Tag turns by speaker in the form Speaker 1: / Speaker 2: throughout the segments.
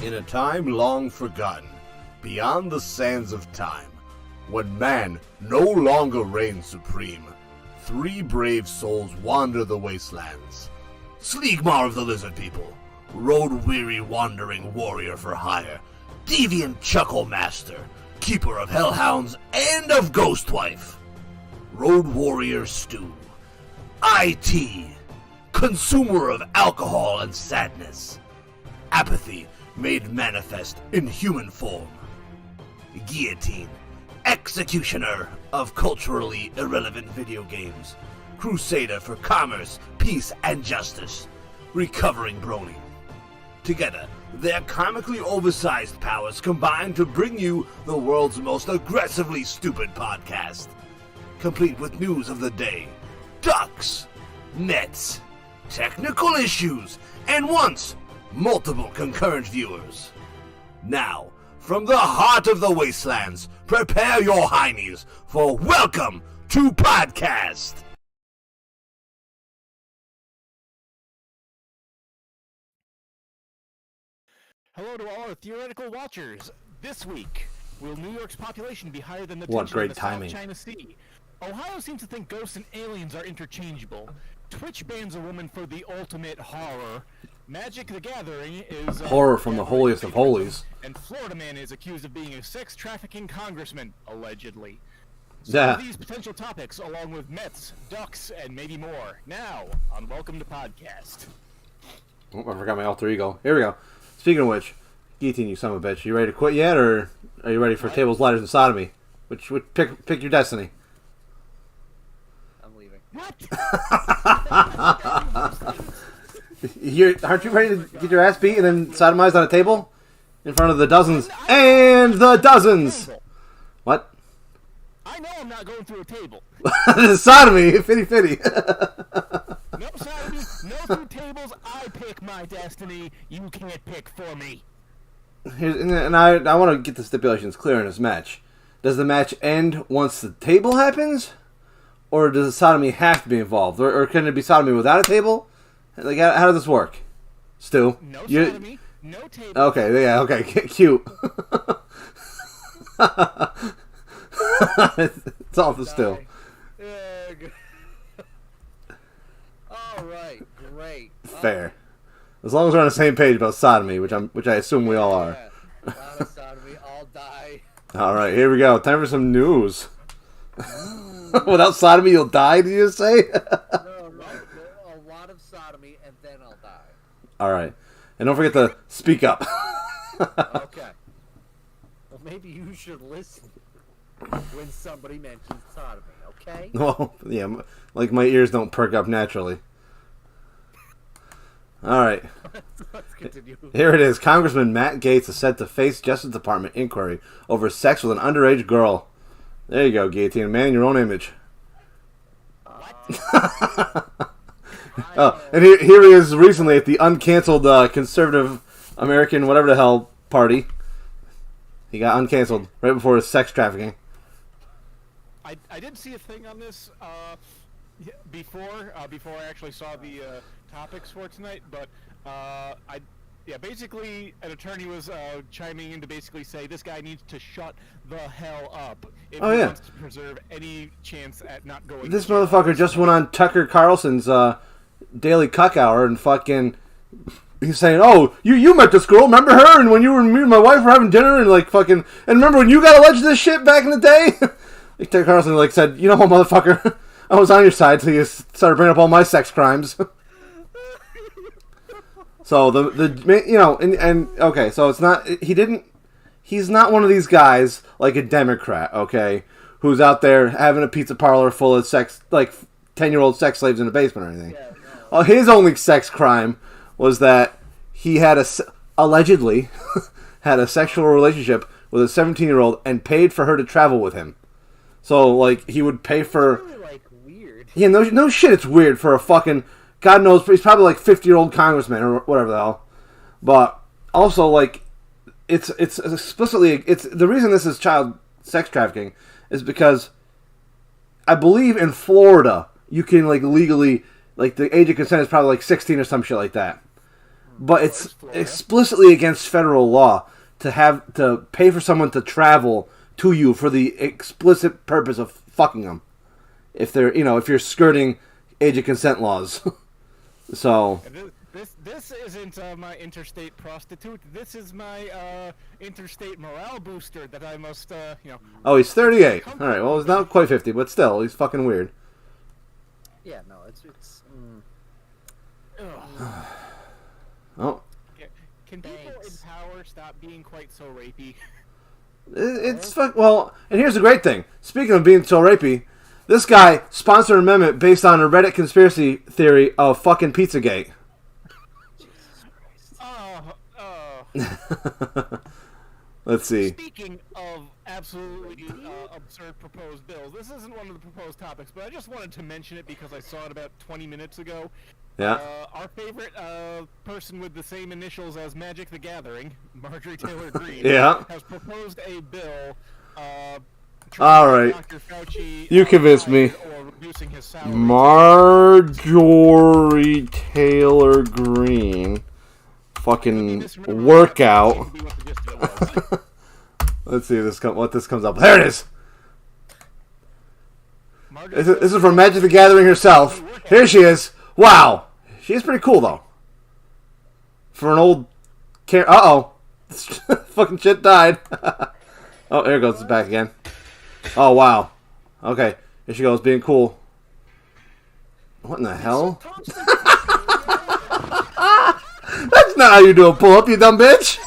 Speaker 1: In a time long forgotten, beyond the sands of time, when man no longer reigns supreme, three brave souls wander the wastelands. Sleegmar of the Lizard People, road-weary wandering warrior for hire, deviant chuckle master, keeper of hellhounds and of ghostwife. Road warrior Stu, IT, consumer of alcohol and sadness, apathy made manifest in human form. Gheeotine, executioner of culturally irrelevant video games, crusader for commerce, peace, and justice, recovering brony. Together, their comically oversized powers combine to bring you the world's most aggressively stupid podcast, complete with news of the day, ducks, nets, technical issues, and once multiple concurrent viewers. Now, from the heart of the wastelands, prepare your heinies for Welcome to Podcast!
Speaker 2: Hello to all our theoretical watchers. This week, will New York's population be higher than the
Speaker 3: What
Speaker 2: tension
Speaker 3: great
Speaker 2: of the
Speaker 3: timing.
Speaker 2: South China Sea? Ohio seems to think ghosts and aliens are interchangeable. Twitch bans a woman for the ultimate horror. Magic the Gathering is...
Speaker 3: Horror from the holiest of holies.
Speaker 2: And Florida man is accused of being a sex trafficking congressman, allegedly.
Speaker 3: Yeah.
Speaker 2: Some of these potential topics, along with Mets, ducks, and maybe more, now on Welcome to Podcast.
Speaker 3: Oh, I forgot my alter ego. Here we go. Speaking of which, Gheeotine, you son of a bitch, you ready to quit yet, or are you ready for tables, ladders, and sodomy? Which pick your destiny.
Speaker 4: I'm leaving.
Speaker 2: What?
Speaker 3: Aren't you ready to get your ass beat and then sodomized on a table in front of the dozens and the dozens? What?
Speaker 2: I know I'm not going through a table.
Speaker 3: Sodomy, fitty.
Speaker 2: No sodomy, no through tables. I pick my destiny. You can't pick for me.
Speaker 3: I want to get the stipulations clear in this match. Does the match end once the table happens? Or does the sodomy have to be involved? Or can it be sodomy without a table? Like, how does this work? Stu?
Speaker 2: No sodomy, no table.
Speaker 3: Okay, yeah, okay, cute. It's all for Stu.
Speaker 4: Alright, great.
Speaker 3: Fair. As long as we're on the same page about sodomy, which I assume we all are.
Speaker 4: Yeah. Not a sodomy, I'll die.
Speaker 3: Alright, here we go. Time for some news. Without sodomy, you'll die, did you just say?
Speaker 4: No, a lot of sodomy, and then I'll die.
Speaker 3: Alright. And don't forget to speak up.
Speaker 4: Okay. Well, maybe you should listen when somebody mentions sodomy, okay?
Speaker 3: Well, yeah, like my ears don't perk up naturally. Alright.
Speaker 4: Let's continue.
Speaker 3: Here it is. Congressman Matt Gaetz is set to face Justice Department inquiry over sex with an underage girl. There you go, Gheeotine. Man in your own image. Oh, and here he is recently at the uncanceled conservative American whatever the hell party. He got uncanceled right before his sex trafficking.
Speaker 2: I did see a thing on this before I actually saw the topics for tonight, but basically an attorney was chiming in to basically say this guy needs to shut the hell up if he wants to preserve any chance at not going.
Speaker 3: This motherfucker just went on Tucker Carlson's Daily Cuck Hour and fucking he's saying, "Oh, you met this girl, remember her? And when you were me and my wife were having dinner and like fucking and remember when you got alleged this shit back in the day?" Like Tucker Carlson like said, "You know what, motherfucker? I was on your side till you started bringing up all my sex crimes." So okay, so it's not he's not one of these guys like a Democrat, okay, who's out there having a pizza parlor full of sex, like 10-year-old sex slaves in the basement or anything.
Speaker 4: Yeah, no.
Speaker 3: Well, his only sex crime was that he had allegedly had a sexual relationship with a 17-year-old and paid for her to travel with him. So like he would pay for.
Speaker 4: It's really, like, weird.
Speaker 3: Yeah, no shit. It's weird for a fucking. God knows, he's probably like 50-year-old congressman or whatever the hell. But also, like, it's explicitly the reason this is child sex trafficking is because I believe in Florida you can like legally like the age of consent is probably like 16 or some shit like that. but it's explicitly against federal law to pay for someone to travel to you for the explicit purpose of fucking them. If they're, if you're skirting age of consent laws. So
Speaker 2: this isn't my interstate prostitute. This is my interstate morale booster that I must
Speaker 3: Oh, he's 38. All right. Well, he's not quite 50, but still, he's fucking weird.
Speaker 4: Yeah, no, it's.
Speaker 3: Oh.
Speaker 2: Can people in power stop being quite so rapey?
Speaker 3: It's well, and here's the great thing. Speaking of being so rapey, this guy sponsored an amendment based on a Reddit conspiracy theory of fucking Pizzagate. Let's see.
Speaker 2: Speaking of absolutely absurd proposed bills, this isn't one of the proposed topics, but I just wanted to mention it because I saw it about 20 minutes ago.
Speaker 3: Yeah.
Speaker 2: Our favorite person with the same initials as Magic the Gathering, Marjorie Taylor Greene,
Speaker 3: Yeah.
Speaker 2: has proposed a bill.
Speaker 3: All right.
Speaker 2: Dr. Fauci,
Speaker 3: You convinced me.
Speaker 2: or reducing his salary.
Speaker 3: Marjorie Taylor Greene. Fucking workout. Let's see what this comes up. There it is. This is from Magic the Gathering herself. Here she is. Wow. She is pretty cool, though. For an old... Uh-oh. Fucking shit died. Oh, there it goes. It's back again. Oh, wow. Okay. Here she goes, being cool. What in the hell? That's not how you do a pull-up, you dumb bitch.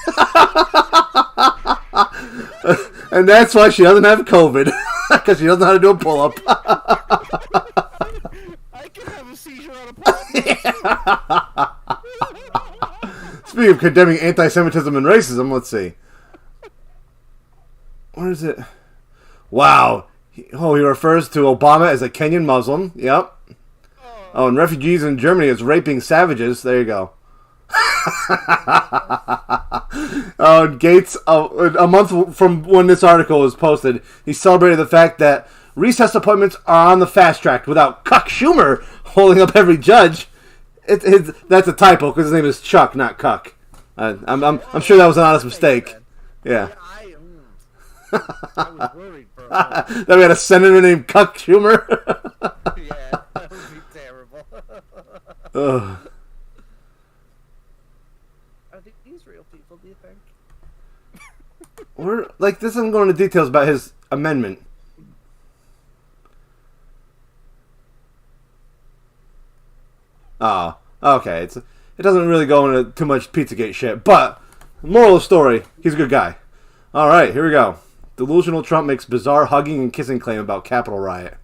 Speaker 3: And that's why she doesn't have COVID. Because she doesn't know how to do a pull-up.
Speaker 2: I can have a seizure on a pull-up.
Speaker 3: Speaking of condemning anti-Semitism and racism, let's see. Where is it? Wow. He refers to Obama as a Kenyan Muslim. Yep. Oh, and refugees in Germany as raping savages. There you go. Gates, a month from when this article was posted, he celebrated the fact that recess appointments are on the fast track without Cuck Schumer holding up every judge. That's a typo because his name is Chuck, not Cuck. I'm sure that was an honest mistake. Yeah.
Speaker 4: I was worried for a moment.
Speaker 3: That we had a senator named Cuck Schumer.
Speaker 4: Yeah, that would be terrible.
Speaker 3: Ugh.
Speaker 4: Are these real people, do you think?
Speaker 3: This doesn't go into details about his amendment. Oh, okay. It doesn't really go into too much Pizzagate shit, but moral of the story, he's a good guy. All right, here we go. Delusional Trump makes bizarre hugging and kissing claim about Capitol riot.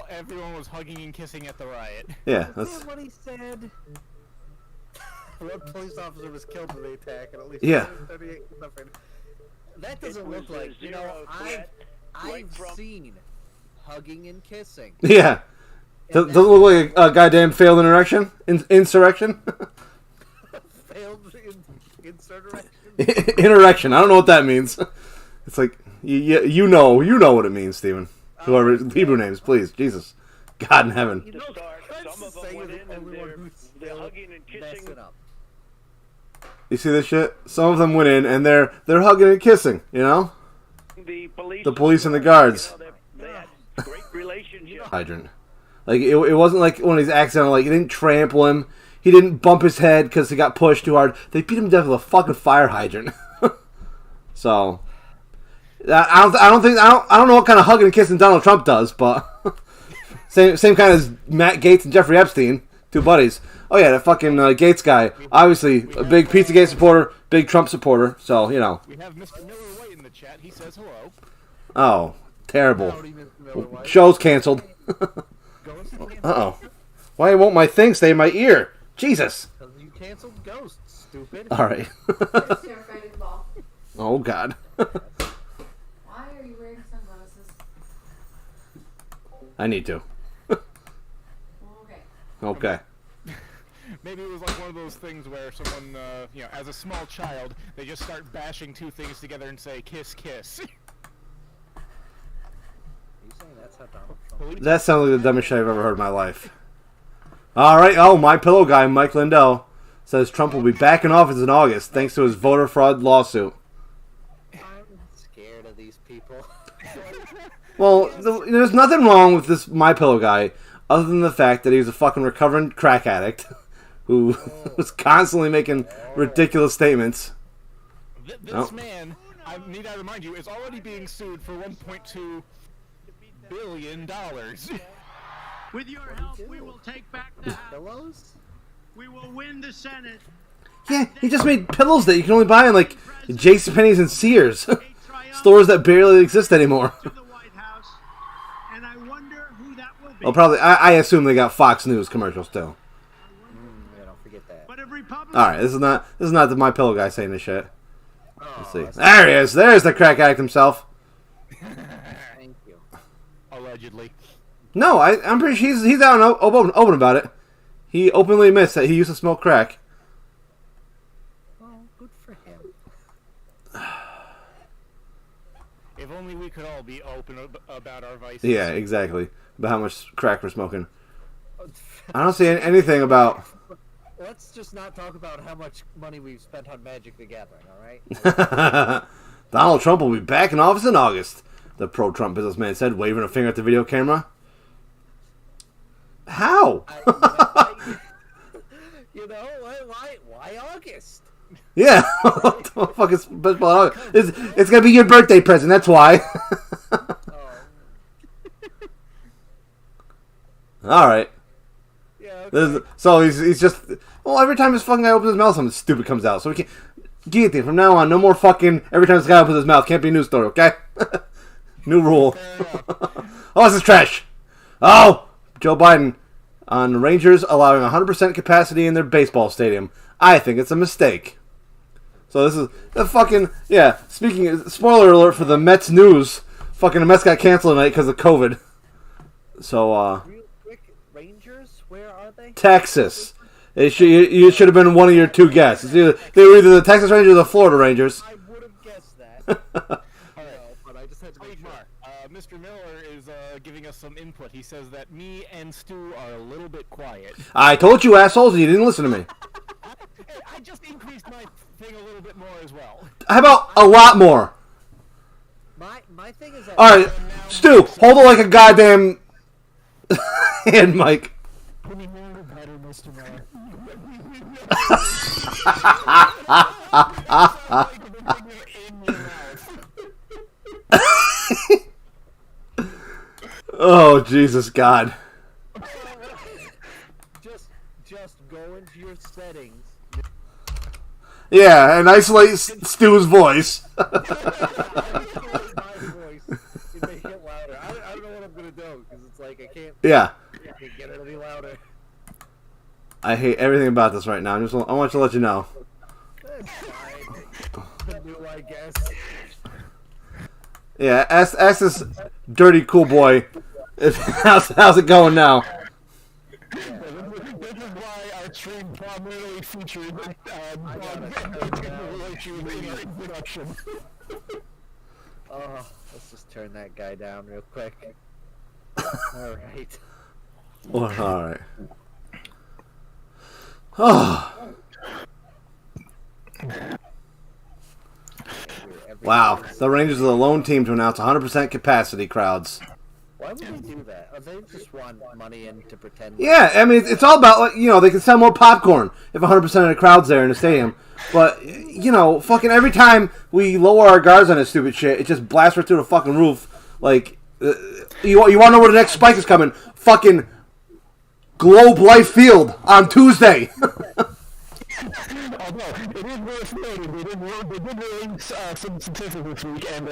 Speaker 2: Everyone was hugging and kissing at the riot.
Speaker 3: Yeah,
Speaker 4: Is that what he said? One police officer was killed in the attack, and at least 38 suffered. That doesn't look like, I've seen hugging and kissing.
Speaker 3: Yeah. Doesn't look like a goddamn failed insurrection?
Speaker 4: Failed insurrection?
Speaker 3: Interaction. I don't know what that means. It's like, you know what it means, Steven. Whoever, Hebrew names, please. Jesus. God in heaven.
Speaker 5: Some of them went in and they're hugging and kissing.
Speaker 3: You see this shit? Some of them went in and they're hugging and kissing, The police and the guards.
Speaker 5: They had great relationship.
Speaker 3: Hydrant. Like, it wasn't like one of these accidental, he didn't trample him. He didn't bump his head because he got pushed too hard. They beat him to death with a fucking fire hydrant. So, I don't know what kind of hugging and kissing Donald Trump does, but same kind as Matt Gaetz and Jeffrey Epstein, two buddies. Oh yeah, that fucking Gates guy, obviously a big Pizzagate supporter, big Trump supporter. So
Speaker 2: We have Mr. Miller White in the chat. He says hello.
Speaker 3: Oh, terrible. Show's canceled. Uh-oh. Why won't my thing stay in my ear? Jesus.
Speaker 4: Because you canceled Ghosts, stupid.
Speaker 3: All right.
Speaker 6: It's terrifying as well.
Speaker 3: Oh, God.
Speaker 6: Why are you wearing sunglasses?
Speaker 3: I need to.
Speaker 6: Okay.
Speaker 3: Okay.
Speaker 2: Maybe it was like one of those things where someone, as a small child, they just start bashing two things together and say, kiss, kiss.
Speaker 4: Are you saying that's how Donald Trump...
Speaker 3: That sounds like the dumbest shit I've ever heard in my life. All right. Oh, my pillow guy, Mike Lindell, says Trump will be back in office in August thanks to his voter fraud lawsuit.
Speaker 4: I'm scared of these people.
Speaker 3: Well, there's nothing wrong with this My Pillow guy other than the fact that he's a fucking recovering crack addict who was constantly making ridiculous statements.
Speaker 2: This man, I need to remind you, is already being sued for $1.2 billion.
Speaker 7: With your help, we will take back the House.
Speaker 4: Pillows?
Speaker 7: We will win the Senate.
Speaker 3: Yeah, he just made pillows that you can only buy in like JCPenney's and Sears, stores that barely exist anymore.
Speaker 7: To the White House, and I wonder who that will be.
Speaker 3: Well, probably. I assume they got Fox News commercials too.
Speaker 4: Yeah, don't forget that.
Speaker 7: But if Republicans
Speaker 3: All right, this is not the My Pillow guy saying this shit. Let's see. There he is. There's the crack addict himself.
Speaker 4: Thank you.
Speaker 2: Allegedly.
Speaker 3: No, I'm pretty sure he's out and open about it. He openly admits that he used to smoke crack.
Speaker 4: Well, good for him.
Speaker 2: If only we could all be open about our vices.
Speaker 3: Yeah, exactly. About how much crack we're smoking. I don't see anything about.
Speaker 4: Let's just not talk about how much money we've spent on Magic the Gathering, alright?
Speaker 3: Donald Trump will be back in office in August, the pro-Trump businessman said, waving a finger at the video camera. How?
Speaker 4: You know, why August?
Speaker 3: Yeah. What the fuck is it's gonna be your birthday present, that's why. Alright.
Speaker 4: Yeah, okay.
Speaker 3: So he's just... Well, every time this fucking guy opens his mouth, something stupid comes out. So we can't... Gheeotine, from now on, no more fucking... Every time this guy opens his mouth, can't be a news story, okay? New rule. Oh, this is trash. Oh! Joe Biden on Rangers allowing 100% capacity in their baseball stadium. I think it's a mistake. So this is the fucking... Yeah, speaking... Spoiler alert for the Mets news. Fucking the Mets got canceled tonight because of COVID. So,
Speaker 4: Real quick, Rangers, where are they?
Speaker 3: Texas. You should have been one of your two guesses. They were either the Texas Rangers or the Florida Rangers.
Speaker 4: I would have guessed that.
Speaker 2: Alright.
Speaker 4: But I just had to make sure.
Speaker 2: Sleegmar, Mr. Miller is giving us some input. He says that me and Stu are a little bit quiet.
Speaker 3: I told you assholes and you didn't listen to me.
Speaker 2: Hey, I just increased my thing a little bit more as well.
Speaker 3: How about a lot more?
Speaker 4: My thing is that...
Speaker 3: Alright, Stu, hold it like a goddamn hand mic.
Speaker 2: Can you hear it better, Mr. Miller?
Speaker 3: Oh, Jesus God.
Speaker 4: Just go into your settings.
Speaker 3: Yeah, and isolate Stu's voice.
Speaker 4: My voice and make it louder. I don't know what I'm gonna do because it's like I can't
Speaker 3: Yeah.
Speaker 4: get it any louder.
Speaker 3: I hate everything about this right now. I want to let you know.
Speaker 4: It's fine. The new, I guess.
Speaker 3: Yeah, ask this dirty cool boy. How's it going now?
Speaker 2: This is why our stream primarily featured introduction.
Speaker 4: Oh, let's just turn that guy down real quick. All right.
Speaker 3: All right. Oh. Wow, the Rangers are the lone team to announce 100% capacity crowds.
Speaker 4: Why would they do that? They just want money in to pretend.
Speaker 3: Yeah, I mean, it's all about, like, they can sell more popcorn if 100% of the crowd's there in the stadium. But, fucking every time we lower our guards on this stupid shit, it just blasts right through the fucking roof. Like, you want to know where the next spike is coming? Fucking Globe Life Field on Tuesday.
Speaker 2: Although, it is worth noting, they did release some statistics this week, and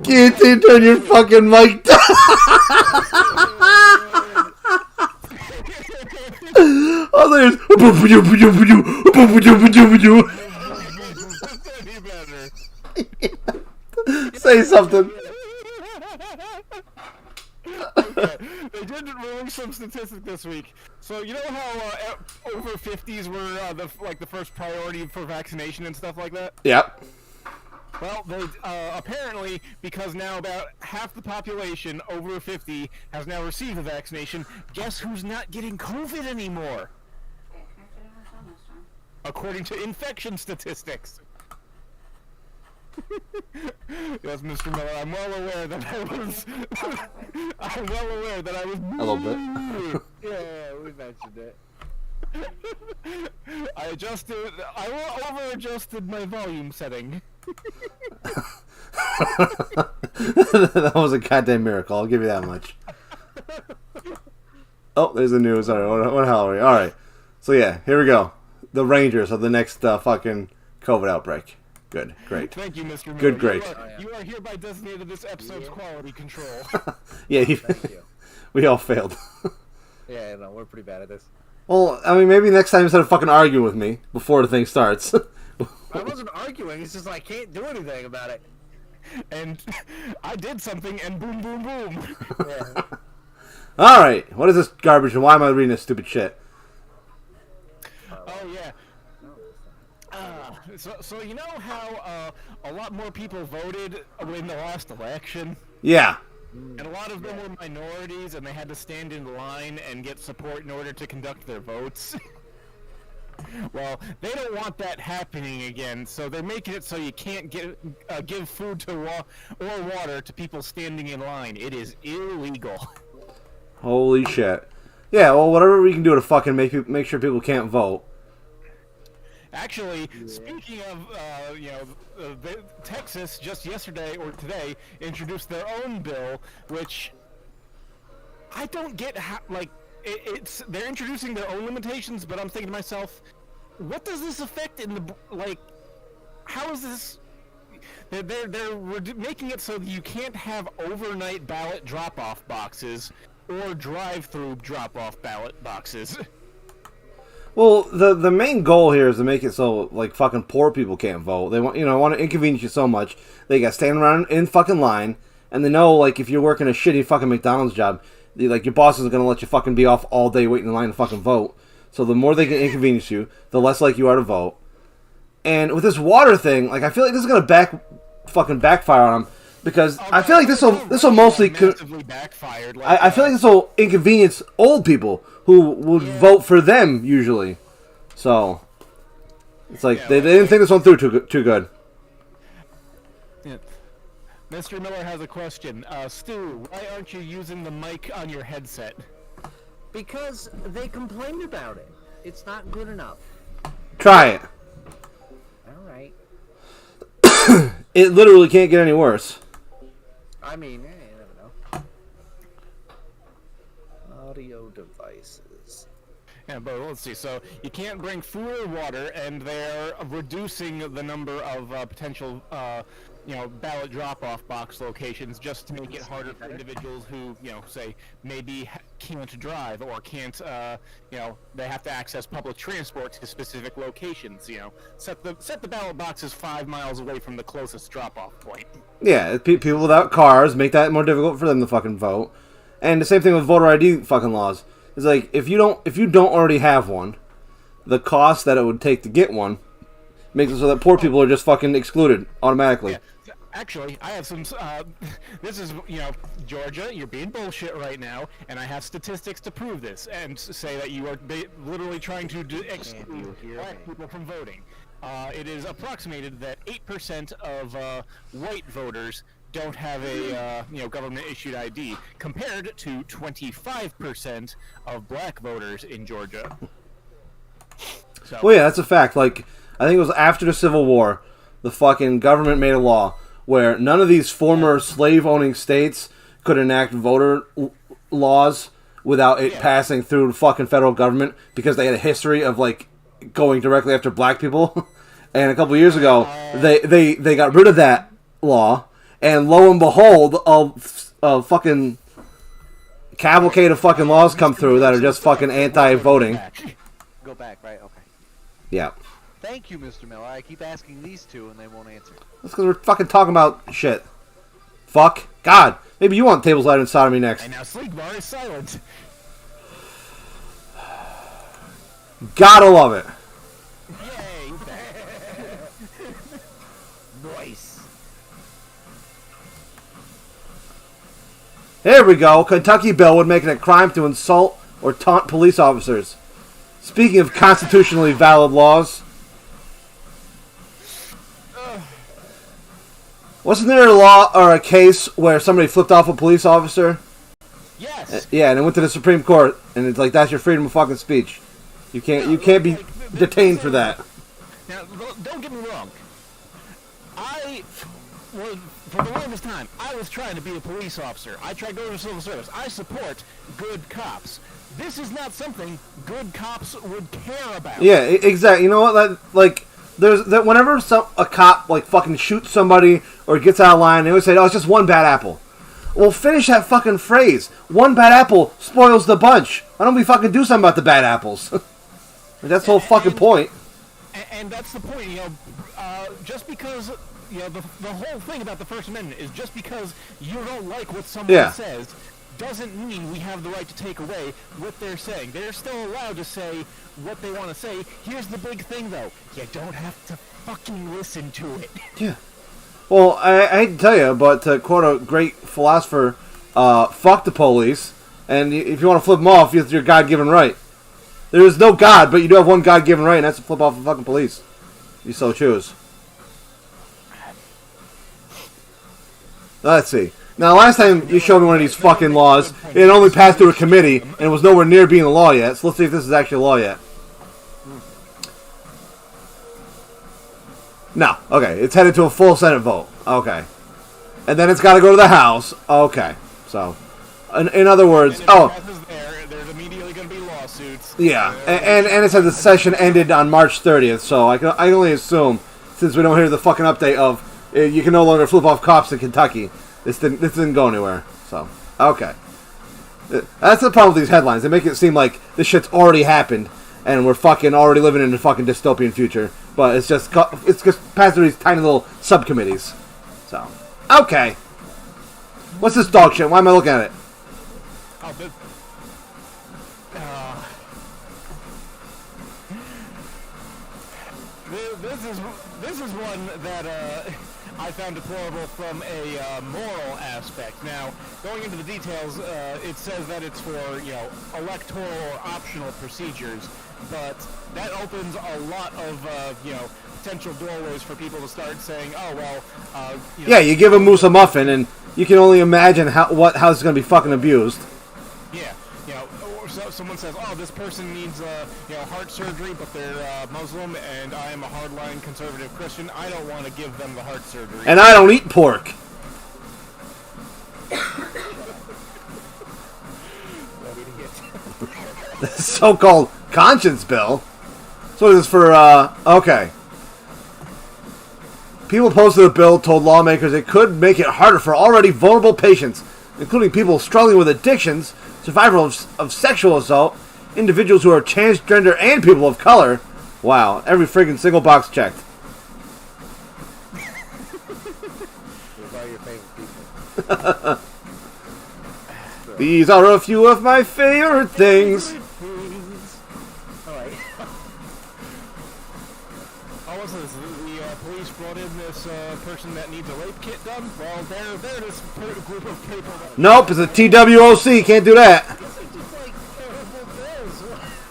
Speaker 3: Gheeotine, turn your fucking mic down. Oh, there's... Say something.
Speaker 2: Okay. They did release some statistics this week. So you know how over 50s were the first priority for vaccination and stuff like that?
Speaker 3: Yep.
Speaker 2: Well, they apparently, because now about half the population over 50 has now received the vaccination, guess who's not getting COVID anymore?
Speaker 6: Okay, can I put it on my phone this time?
Speaker 2: According to infection statistics. Yes, Mr. Miller, I'm well aware that I was... I'm well aware that I was...
Speaker 3: A little bit.
Speaker 4: Yeah, we mentioned it.
Speaker 2: I over-adjusted my volume setting.
Speaker 3: That was a goddamn miracle. I'll give you that much. Oh, there's the news. All right, what the hell are we? All right. So yeah, here we go. The Rangers are the next fucking COVID outbreak. Good, great.
Speaker 2: Thank you, Mr. Miller.
Speaker 3: Good, great.
Speaker 2: You are hereby designated this episode's quality control.
Speaker 3: Yeah,
Speaker 4: Thank you.
Speaker 3: we all failed.
Speaker 4: Yeah, no, we're pretty bad at this.
Speaker 3: Well, I mean, maybe next time instead of fucking arguing with me before the thing starts.
Speaker 4: I wasn't arguing. It's just I can't do anything about it.
Speaker 2: And I did something, and boom, boom, boom.
Speaker 4: Yeah.
Speaker 3: All right, what is this garbage, and why am I reading this stupid shit?
Speaker 2: Oh yeah. So you know how a lot more people voted in the last election,
Speaker 3: Yeah.
Speaker 2: and a lot of them were minorities, and they had to stand in line and get support in order to conduct their votes. Well, they don't want that happening again, so they're making it so you can't give food or water to people standing in line. It is illegal.
Speaker 3: Holy shit. Yeah, well, whatever we can do to fucking make sure people can't vote.
Speaker 2: Actually, speaking of, Texas just yesterday or today introduced their own bill, which I don't get how. Like, they're introducing their own limitations, but I'm thinking to myself, what does this affect in the How is this? They're making it so that you can't have overnight ballot drop-off boxes or drive-through drop-off ballot boxes.
Speaker 3: Well, the main goal here is to make it so like fucking poor people can't vote. They want to inconvenience you so much they got to stand around in fucking line, and they know like if you're working a shitty fucking McDonald's job, your boss isn't gonna let you fucking be off all day waiting in line to fucking vote. So the more they can inconvenience you, the less like you are to vote. And with this water thing, like I feel like this is gonna backfire on them because I feel like this will mostly.
Speaker 2: Backfired.
Speaker 3: I feel like this will inconvenience old people who would vote for them usually. So it's like they didn't think this one through too good.
Speaker 2: Yeah. Mr. Miller has a question. Stu, why aren't you using the mic on your headset?
Speaker 4: Because they complained about it. It's not good enough.
Speaker 3: Try it.
Speaker 4: Alright.
Speaker 3: It literally can't get any worse.
Speaker 4: I mean, you never know. Audio devices.
Speaker 2: Yeah, but let's see. So you can't bring food or water, and they're reducing the number of potential, ballot drop-off box locations just to make it harder for individuals who, say maybe can't drive or can't, they have to access public transport to specific locations. Set the ballot boxes 5 miles away from the closest drop-off point. Yeah,
Speaker 3: people without cars make that more difficult for them to fucking vote, and the same thing with voter ID fucking laws. It's like if you don't already have one, the cost that it would take to get one makes it so that poor people are just fucking excluded automatically.
Speaker 2: Yeah. Actually, I have some. This is, Georgia. You're being bullshit right now, and I have statistics to prove this and say that you are literally trying to exclude black people from voting. It is approximated that 8% of white voters don't have a government-issued ID, compared to 25% of black voters in Georgia. So,
Speaker 3: well, yeah, that's a fact. Like, I think it was after the Civil War, the fucking government made a law where none of these former slave-owning states could enact voter laws without it passing through the fucking federal government because they had a history of, like, going directly after black people. And a couple of years ago, they got rid of that law, and lo and behold, a fucking cavalcade of fucking laws come through that are just fucking anti-voting.
Speaker 8: Go back, right? Okay.
Speaker 3: Yeah.
Speaker 8: Thank you, Mr. Miller. I keep asking these two and they won't answer.
Speaker 3: That's because we're fucking talking about shit. Fuck. God. Maybe you want tables, ladder, and sodomy next.
Speaker 2: And now Sleegmar is silent.
Speaker 3: Gotta love it.
Speaker 2: Yay.
Speaker 4: Nice.
Speaker 3: Here we go. Kentucky bill would make it a crime to insult or taunt police officers. Speaking of constitutionally valid laws, wasn't there a law or a case where somebody flipped off a police officer?
Speaker 2: Yes.
Speaker 3: Yeah, and it went to the Supreme Court, and it's like, that's your freedom of fucking speech. You can't be detained for that.
Speaker 2: Now, don't get me wrong. For the longest time, I was trying to be a police officer. I tried going to civil service. I support good cops. This is not something good cops would care about.
Speaker 3: Yeah, exactly. You know what? Whenever a cop like fucking shoots somebody or gets out of line, they always say, "Oh, it's just one bad apple." Well, finish that fucking phrase. One bad apple spoils the bunch. Why don't we fucking do something about the bad apples? That's the whole fucking point.
Speaker 2: And that's the point, you know. Just because, you know, the whole thing about the First Amendment is just because you don't like what someone says doesn't mean we have the right to take away what they're saying. They're still allowed to say what they want to say. Here's the big thing, though. You don't have to fucking listen to it.
Speaker 3: Yeah. Well, I hate to tell you, but to quote a great philosopher, fuck the police, and if you want to flip them off, it's your God-given right. There is no God, but you do have one God-given right, and that's to flip off the fucking police. You so choose. Let's see. Now, last time you showed me one of these fucking laws, it only passed through a committee, and it was nowhere near being a law yet, so let's see if this is actually a law yet. No. Okay. It's headed to a full Senate vote. Okay. And then it's got to go to the House. Okay. So, in other words,
Speaker 2: there's immediately going to be lawsuits.
Speaker 3: Yeah. And it said the session ended on March 30th, so I can only assume, since we don't hear the fucking update of, you can no longer flip off cops in Kentucky, this didn't go anywhere. So, okay. That's the problem with these headlines. They make it seem like this shit's already happened, and we're fucking already living in a fucking dystopian future. But it's just passed through these tiny little subcommittees. So, okay. What's this dog shit? Why am I looking at it?
Speaker 2: Oh, this is one that I found deplorable from a moral aspect. Now, going into the details, it says that it's for, you know, electoral or optional procedures, but that opens a lot of, you know, potential doorways for people to start saying, oh, well, you know,
Speaker 3: yeah, you give a moose a muffin, and you can only imagine how it's going to be fucking abused.
Speaker 2: Yeah, you know, or someone says, oh, this person needs, you know, heart surgery, but they're Muslim, and I am a hardline conservative Christian. I don't want to give them the heart surgery.
Speaker 3: And I don't eat pork. The so-called conscience bill. So it is for, okay. People opposed to the bill told lawmakers it could make it harder for already vulnerable patients, including people struggling with addictions, survivors of sexual assault, individuals who are transgender, and people of color. Wow, every friggin' single box checked. These are a few of my favorite things.
Speaker 2: The police brought in this person that needs a rape kit done. Well, they're this group of people.
Speaker 3: Nope, it's a TWOC. Can't do that.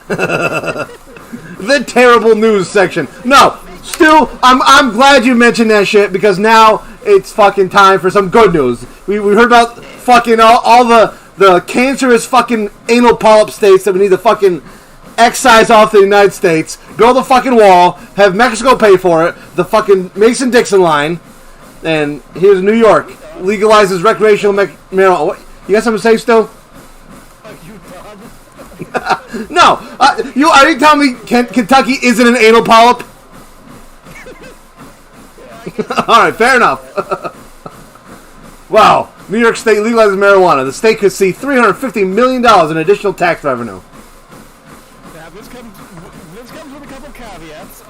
Speaker 3: The terrible news section. No, Stu, I'm glad you mentioned that shit, because now it's fucking time for some good news. We heard about fucking all the cancerous fucking anal polyp states that we need to fucking excise off the United States, build a fucking wall, have Mexico pay for it, the fucking Mason-Dixon line, and here's New York. Legalizes recreational marijuana. What? You got something to say, Stu? No. Are you telling me Kentucky isn't an anal polyp? Alright, fair enough. Wow. New York State legalizes marijuana. The state could see $350 million in additional tax revenue.
Speaker 2: Now, this comes with a couple caveats.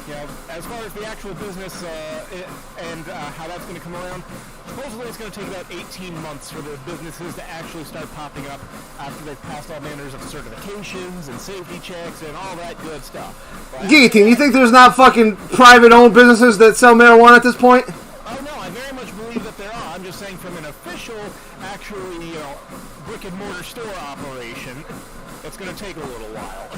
Speaker 2: You know, as far as the actual business and how that's going to come around, supposedly it's going to take about 18 months for the businesses to actually start popping up after they've passed all manners of certifications and safety checks and all that good stuff.
Speaker 3: Gheeotine, you think there's not fucking private-owned businesses that sell marijuana at this point?
Speaker 2: Oh, no, I very much believe that there are. I'm just saying from an official actually, brick and mortar store operation, it's going to take a little while.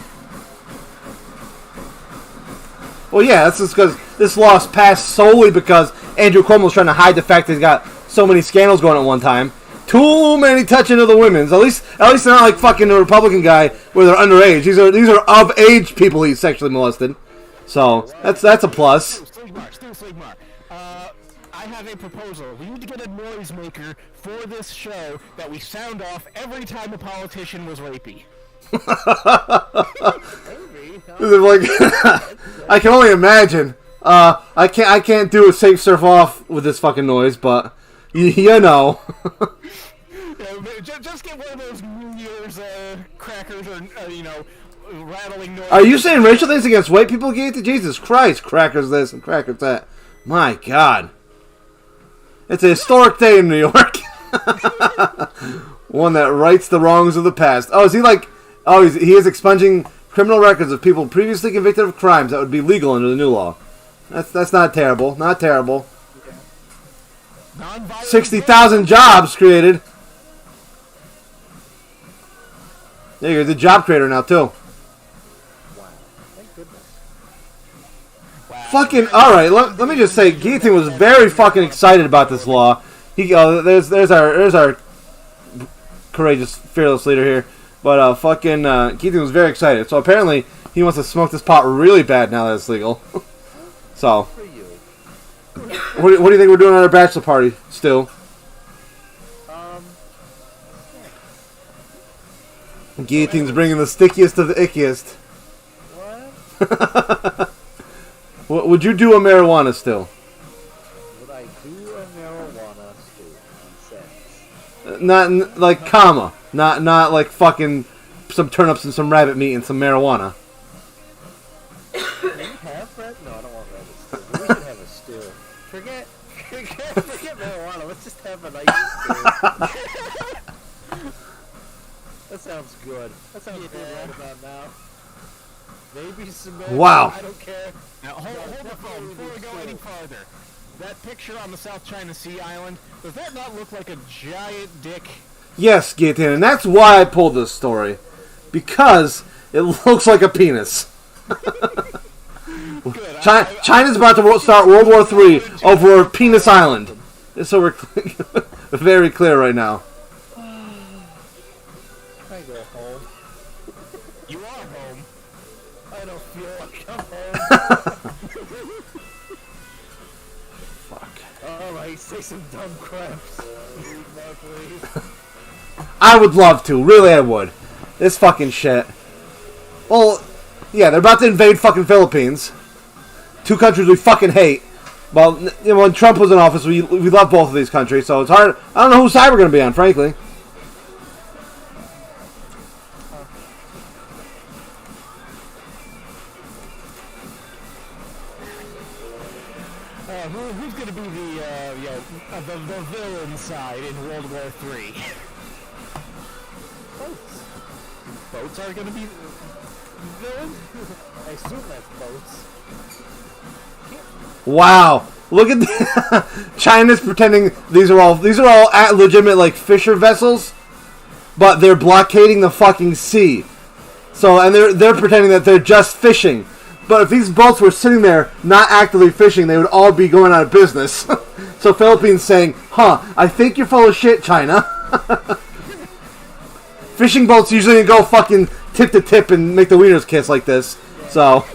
Speaker 3: Well, yeah, that's just because this law's passed solely because Andrew Cuomo's trying to hide the fact that he's got so many scandals going at one time. Too many touching of the women's. At least they're not like fucking the Republican guy where they're underage. These are of age people he sexually molested. So that's a plus.
Speaker 2: Sleegmar. I have a proposal. We need to get a noisemaker for this show that we sound off every time a politician was rapey.
Speaker 3: Like, I can only imagine. I can't do a safe surf off with this fucking noise, but you know.
Speaker 2: Just get one of those New Year's crackers or rattling noise.
Speaker 3: Are you saying racial things against white people, Gheeotine? Jesus Christ, crackers this and crackers that. My God. It's a historic day in New York. One that rights the wrongs of the past. Oh, is he like... Oh, he is expunging criminal records of people previously convicted of crimes that would be legal under the new law. That's not terrible. Not terrible. 60,000 jobs created. There you go. The job creator now, too. Fucking alright, let me just say, Gheeotine was very fucking excited about this law. There's our courageous, fearless leader here. But fucking Gheeotine was very excited. So apparently he wants to smoke this pot really bad now that it's legal. So, what do you think we're doing at our bachelor party, Stu? Guillotine's bringing the stickiest of the ickiest. What? Would you do a marijuana still?
Speaker 4: Would I do a marijuana still? He says.
Speaker 3: Not like comma. Not like fucking some turnips and some rabbit meat and some marijuana.
Speaker 4: Do you have red? No, I don't want rabbit stew. We should have a stew. Forget marijuana. Let's just have a nice stew. That sounds good. That sounds good right about now. Maybe some marijuana.
Speaker 3: Wow.
Speaker 4: I don't care.
Speaker 2: Now, hold the phone before we go any farther. That picture on the South China Sea island, does that not look like a giant dick?
Speaker 3: Yes, Gheeotine, and that's why I pulled this story. Because it looks like a penis. China's about to start World War III over Penis Island. So we're very clear right now.
Speaker 4: I go home.
Speaker 2: You are home.
Speaker 4: I don't feel like I'm home.
Speaker 3: Fuck.
Speaker 4: Alright, say some dumb crap. Please.
Speaker 3: I would love to. Really, I would. This fucking shit. Well, yeah, they're about to invade fucking Philippines. Two countries we fucking hate. Well, when Trump was in office, we love both of these countries, so it's hard. I don't know whose side we're going to be on, frankly.
Speaker 2: Who's going to be the villain side in World War III? Boats are going to be villains?
Speaker 4: I assume that's boats.
Speaker 3: Wow. Look at China's pretending these are all legitimate like fisher vessels, but they're blockading the fucking sea. So and they're pretending that they're just fishing. But if these boats were sitting there not actively fishing, they would all be going out of business. So Philippines saying, I think you're full of shit, China. Fishing boats usually go fucking tip to tip and make the wieners kiss like this. So.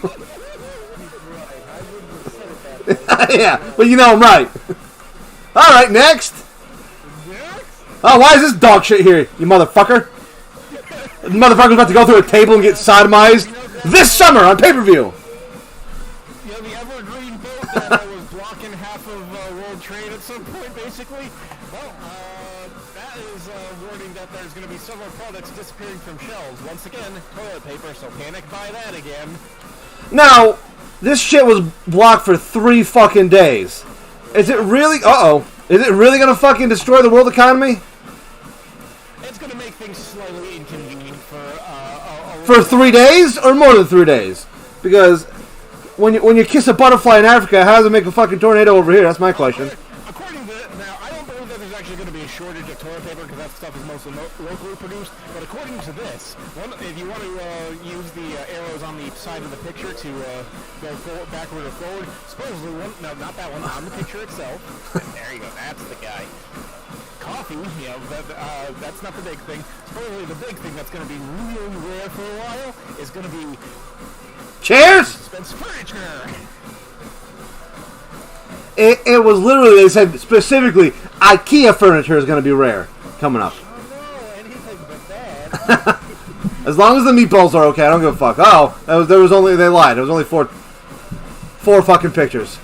Speaker 3: Yeah, but you know I'm right. Alright, next. Oh, why is this dog shit here, you motherfucker? The motherfucker's about to go through a table and get sodomized this summer on pay-per-view.
Speaker 2: Yeah, the evergreen boat that was blocking half of world trade at some point, basically. Well, that is a warning that there's going to be several products disappearing from shelves. Once again, toilet paper, so panic buy that again.
Speaker 3: Now, this shit was blocked for 3 fucking days. Is it really... Is it really going to fucking destroy the world economy?
Speaker 2: It's going to make things slightly inconvenient
Speaker 3: for 3 days? Or more than 3 days? Because when you kiss a butterfly in Africa, how does it make a fucking tornado over here? That's my question.
Speaker 2: According to... Now, I don't believe that there's actually going to be a shortage of toilet paper because that stuff is mostly locally produced. But according to this, if you want to use the arrows on the side of the picture to go backward or forward, supposedly no, not that one, on the picture itself. There you go, that's the guy. Coffee, that's not the big thing. Supposedly the big thing that's going to be really rare for a while is going to be
Speaker 3: chairs.
Speaker 2: Suspense furniture.
Speaker 3: It was literally, they said specifically, IKEA furniture is going to be rare coming up.
Speaker 4: Oh no, anything but that.
Speaker 3: As long as the meatballs are okay, I don't give a fuck. Oh, they lied. There was only four fucking pictures.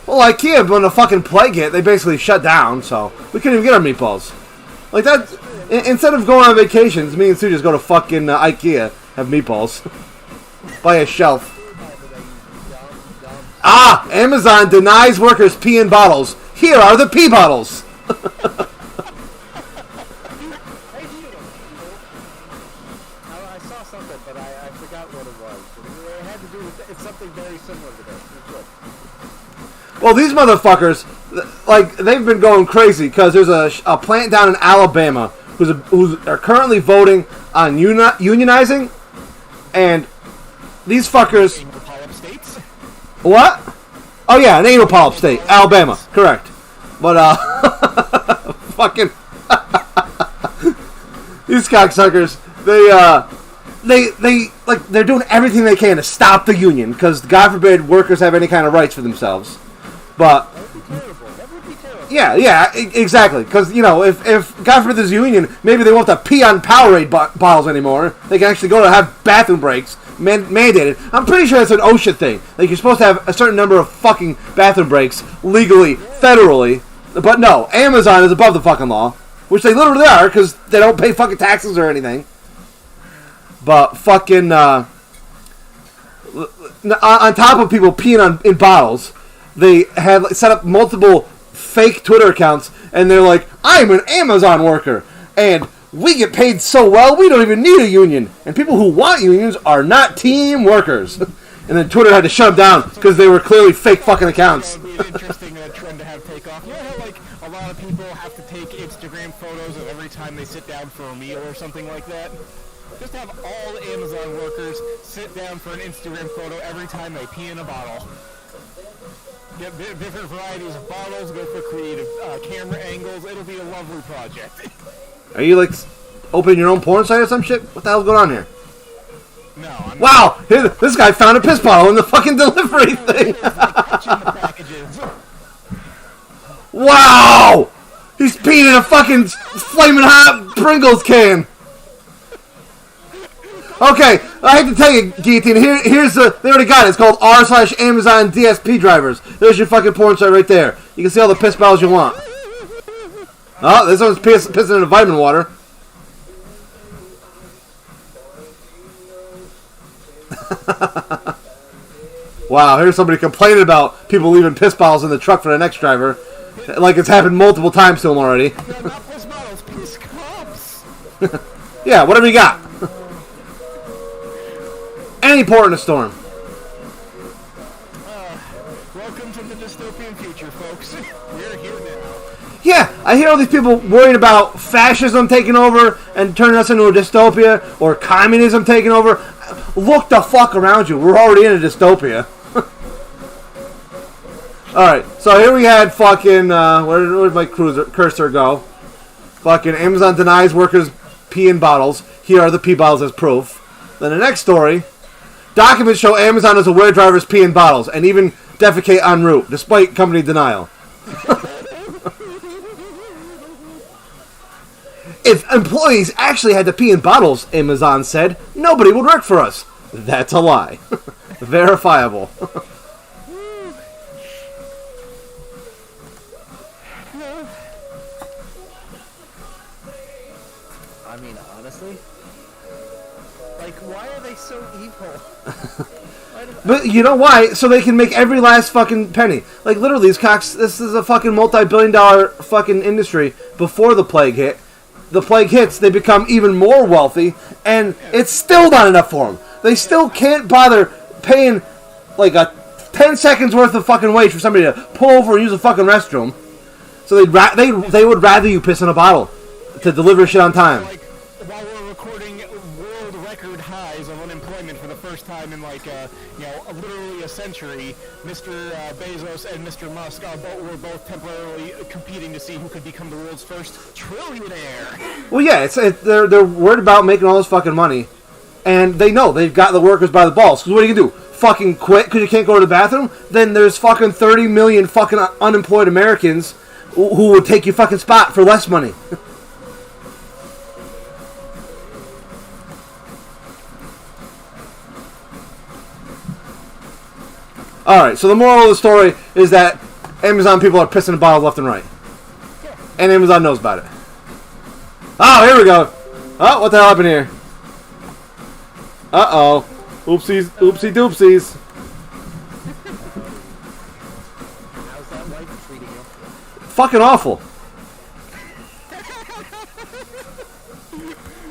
Speaker 3: Well, IKEA, when the fucking plague hit, they basically shut down, so we couldn't even get our meatballs. Like that, instead of going on vacations, me and Sue just go to fucking IKEA, have meatballs. Buy a shelf. Ah! Amazon denies workers pee in bottles. Here are the pee bottles.
Speaker 4: I saw something, but I forgot what it was. It had to do with it's something very similar to this.
Speaker 3: Well, these motherfuckers, like, they've been going crazy because there's a plant down in Alabama who are currently voting on unionizing, and these fuckers. What? Oh yeah, an anal polyp state, Alabama, correct. But fucking these cocksuckers, they like they're doing everything they can to stop the union because God forbid workers have any kind of rights for themselves. But yeah, exactly. Because if God forbid there's a union, maybe they won't have to pee on Powerade bottles anymore. They can actually go to have bathroom breaks. Mandated. I'm pretty sure that's an OSHA thing. Like, you're supposed to have a certain number of fucking bathroom breaks legally, federally. But no, Amazon is above the fucking law, which they literally are because they don't pay fucking taxes or anything. But fucking on top of people peeing in bottles, they had set up multiple fake Twitter accounts, and they're like, "I'm an Amazon worker," and we get paid so well, we don't even need a union. And people who want unions are not team workers. And then Twitter had to shut them down because they were clearly fake fucking accounts.
Speaker 2: It would be an interesting trend to have take off. You know how, like, a lot of people have to take Instagram photos of every time they sit down for a meal or something like that? Just have all the Amazon workers sit down for an Instagram photo every time they pee in a bottle. Get different varieties of bottles, go for creative camera angles. It'll be a lovely project.
Speaker 3: Are you, like, opening your own porn site or some shit? What the hell's going on here?
Speaker 2: No, I'm
Speaker 3: wow! This guy found a piss bottle in the fucking delivery thing! Wow! He's peeing in a fucking flaming hot Pringles can! Okay, I hate to tell you, Gheeotine, they already got it. It's called r/Amazon DSP drivers. There's your fucking porn site right there. You can see all the piss bottles you want. Oh, this one's pissing into vitamin water. Wow, here's somebody complaining about people leaving piss bottles in the truck for the next driver. Like it's happened multiple times to him already.
Speaker 2: not piss bottles, piss cups.
Speaker 3: Yeah, whatever you got. Any port in a storm.
Speaker 2: Welcome to the dystopian future, folks. We're here now.
Speaker 3: Yeah, I hear all these people worried about fascism taking over and turning us into a dystopia, or communism taking over. Look the fuck around you. We're already in a dystopia. Alright, so here we had fucking, where did my cursor go? Fucking Amazon denies workers pee in bottles. Here are the pee bottles as proof. Then the next story, documents show Amazon is aware drivers pee in bottles and even defecate en route, despite company denial. If employees actually had to pee in bottles, Amazon said, nobody would work for us. That's a lie. Verifiable.
Speaker 4: I mean, honestly, like, why are they so evil?
Speaker 3: But you know why? So they can make every last fucking penny. Like, literally, these cocks, this is a fucking multi-billion-dollar fucking industry before the plague hit. The plague hits, they become even more wealthy, and it's still not enough for them. They still can't bother paying, like, a 10 seconds worth of fucking wage for somebody to pull over and use a fucking restroom. So they would rather you piss in a bottle to deliver shit on time.
Speaker 2: Like, while we're recording world record highs of unemployment for the first time in literally a century, Mr. Bezos and Mr. Musk were both temporarily competing to see who could become the world's first trillionaire.
Speaker 3: Well, yeah, they're worried about making all this fucking money, and they know they've got the workers by the balls. Because what are you gonna do? Fucking quit because you can't go to the bathroom? Then there's fucking 30 million fucking unemployed Americans who would take your fucking spot for less money. Alright, so the moral of the story is that Amazon people are pissing in bottles left and right. And Amazon knows about it. Oh, here we go. Oh, what the hell happened here? Uh-oh. Oopsies, oopsie doopsies.
Speaker 4: How's that wife treating you?
Speaker 3: Fucking awful.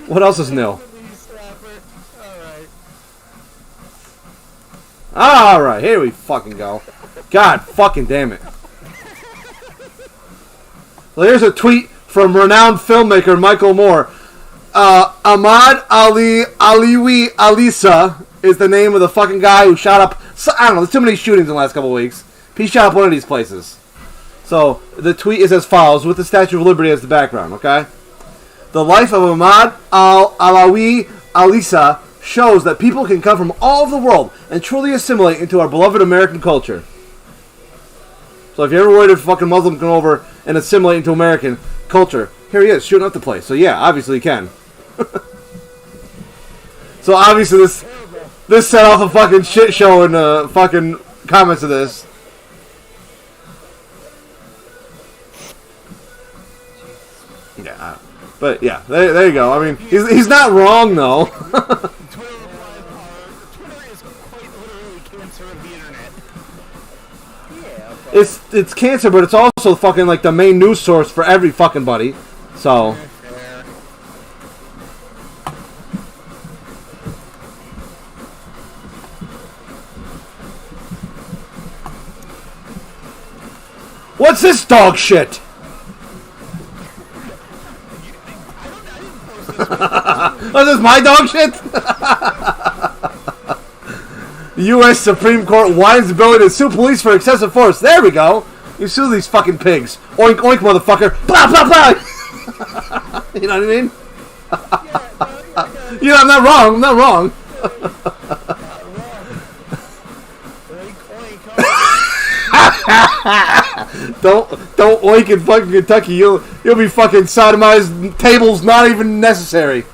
Speaker 3: What else is new? Alright, here we fucking go. God fucking damn it. Well, here's a tweet from renowned filmmaker Michael Moore. Ahmad Aliwi Alisa is the name of the fucking guy who shot up... I don't know, there's too many shootings in the last couple of weeks. He shot up one of these places. So, the tweet is as follows, with the Statue of Liberty as the background, okay? The life of Ahmad Alawi Alisa shows that people can come from all over the world and truly assimilate into our beloved American culture. So if you're ever worried if a fucking Muslim can come over and assimilate into American culture, here he is, shooting up the place. So yeah, obviously he can. So obviously this set off a fucking shit show in the fucking comments of this. Yeah, but yeah, there you go. I mean, he's not wrong though. It's cancer, but it's also fucking like the main news source for every fucking buddy. So. What's this dog shit? Oh, this is my dog shit? The U.S. Supreme Court winds the ability to sue police for excessive force. There we go. You sue these fucking pigs. Oink, oink, motherfucker. Blah, blah, blah. You know what I mean? You know, I'm not wrong. I'm not wrong. Don't oink in fucking Kentucky. You'll be fucking sodomized. Tables not even necessary.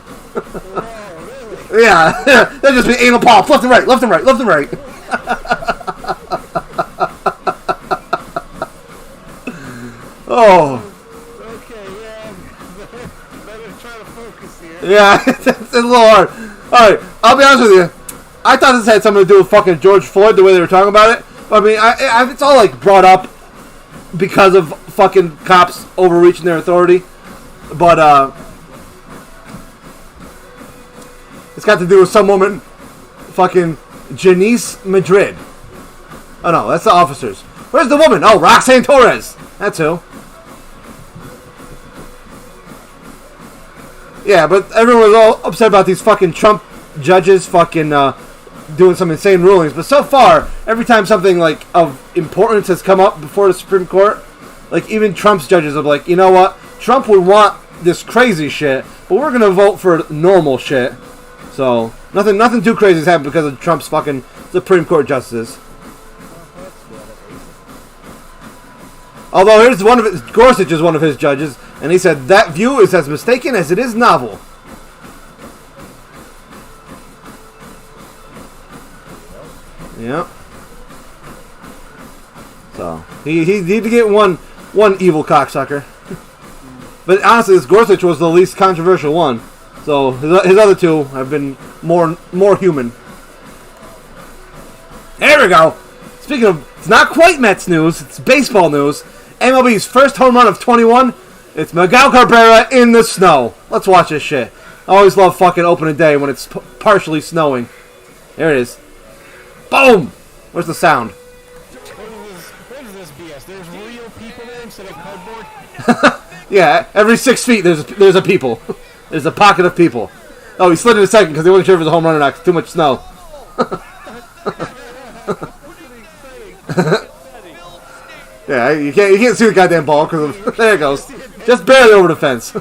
Speaker 3: Yeah, that'd just be anal polyps, left and right, left and right, left and right. Oh.
Speaker 4: Okay, yeah. Better try to focus here.
Speaker 3: Yeah, it's a little hard. Alright, I'll be honest with you. I thought this had something to do with fucking George Floyd, the way they were talking about it. I mean, it's all like brought up because of fucking cops overreaching their authority. But, it's got to do with some woman, fucking Janice Madrid. Oh no, that's the officers. Where's the woman? Oh, Roxanne Torres. That's who. Yeah, but everyone was all upset about these fucking Trump judges fucking doing some insane rulings. But so far, every time something like of importance has come up before the Supreme Court, like even Trump's judges are like, you know what? Trump would want this crazy shit, but we're gonna vote for normal shit. So nothing too crazy has happened because of Trump's fucking Supreme Court justices. Although here's one of his, Gorsuch is one of his judges, and he said that view is as mistaken as it is novel. Yep. So he need to get one evil cocksucker. But honestly, this Gorsuch was the least controversial one. So his other two have been more human. There we go. Speaking of, it's not quite Mets news. It's baseball news. MLB's first home run of 21. It's Miguel Cabrera in the snow. Let's watch this shit. I always love fucking opening day when it's partially snowing. There it is. Boom. Where's the sound?
Speaker 2: What is this BS? There's real people there instead of cardboard.
Speaker 3: Yeah, every 6 feet there's a people. There's a pocket of people. Oh, he slid in a second because he wasn't sure if it was a home run or not. 'Cause too much snow. Yeah, you can't see the goddamn ball because there it goes, just barely over the fence.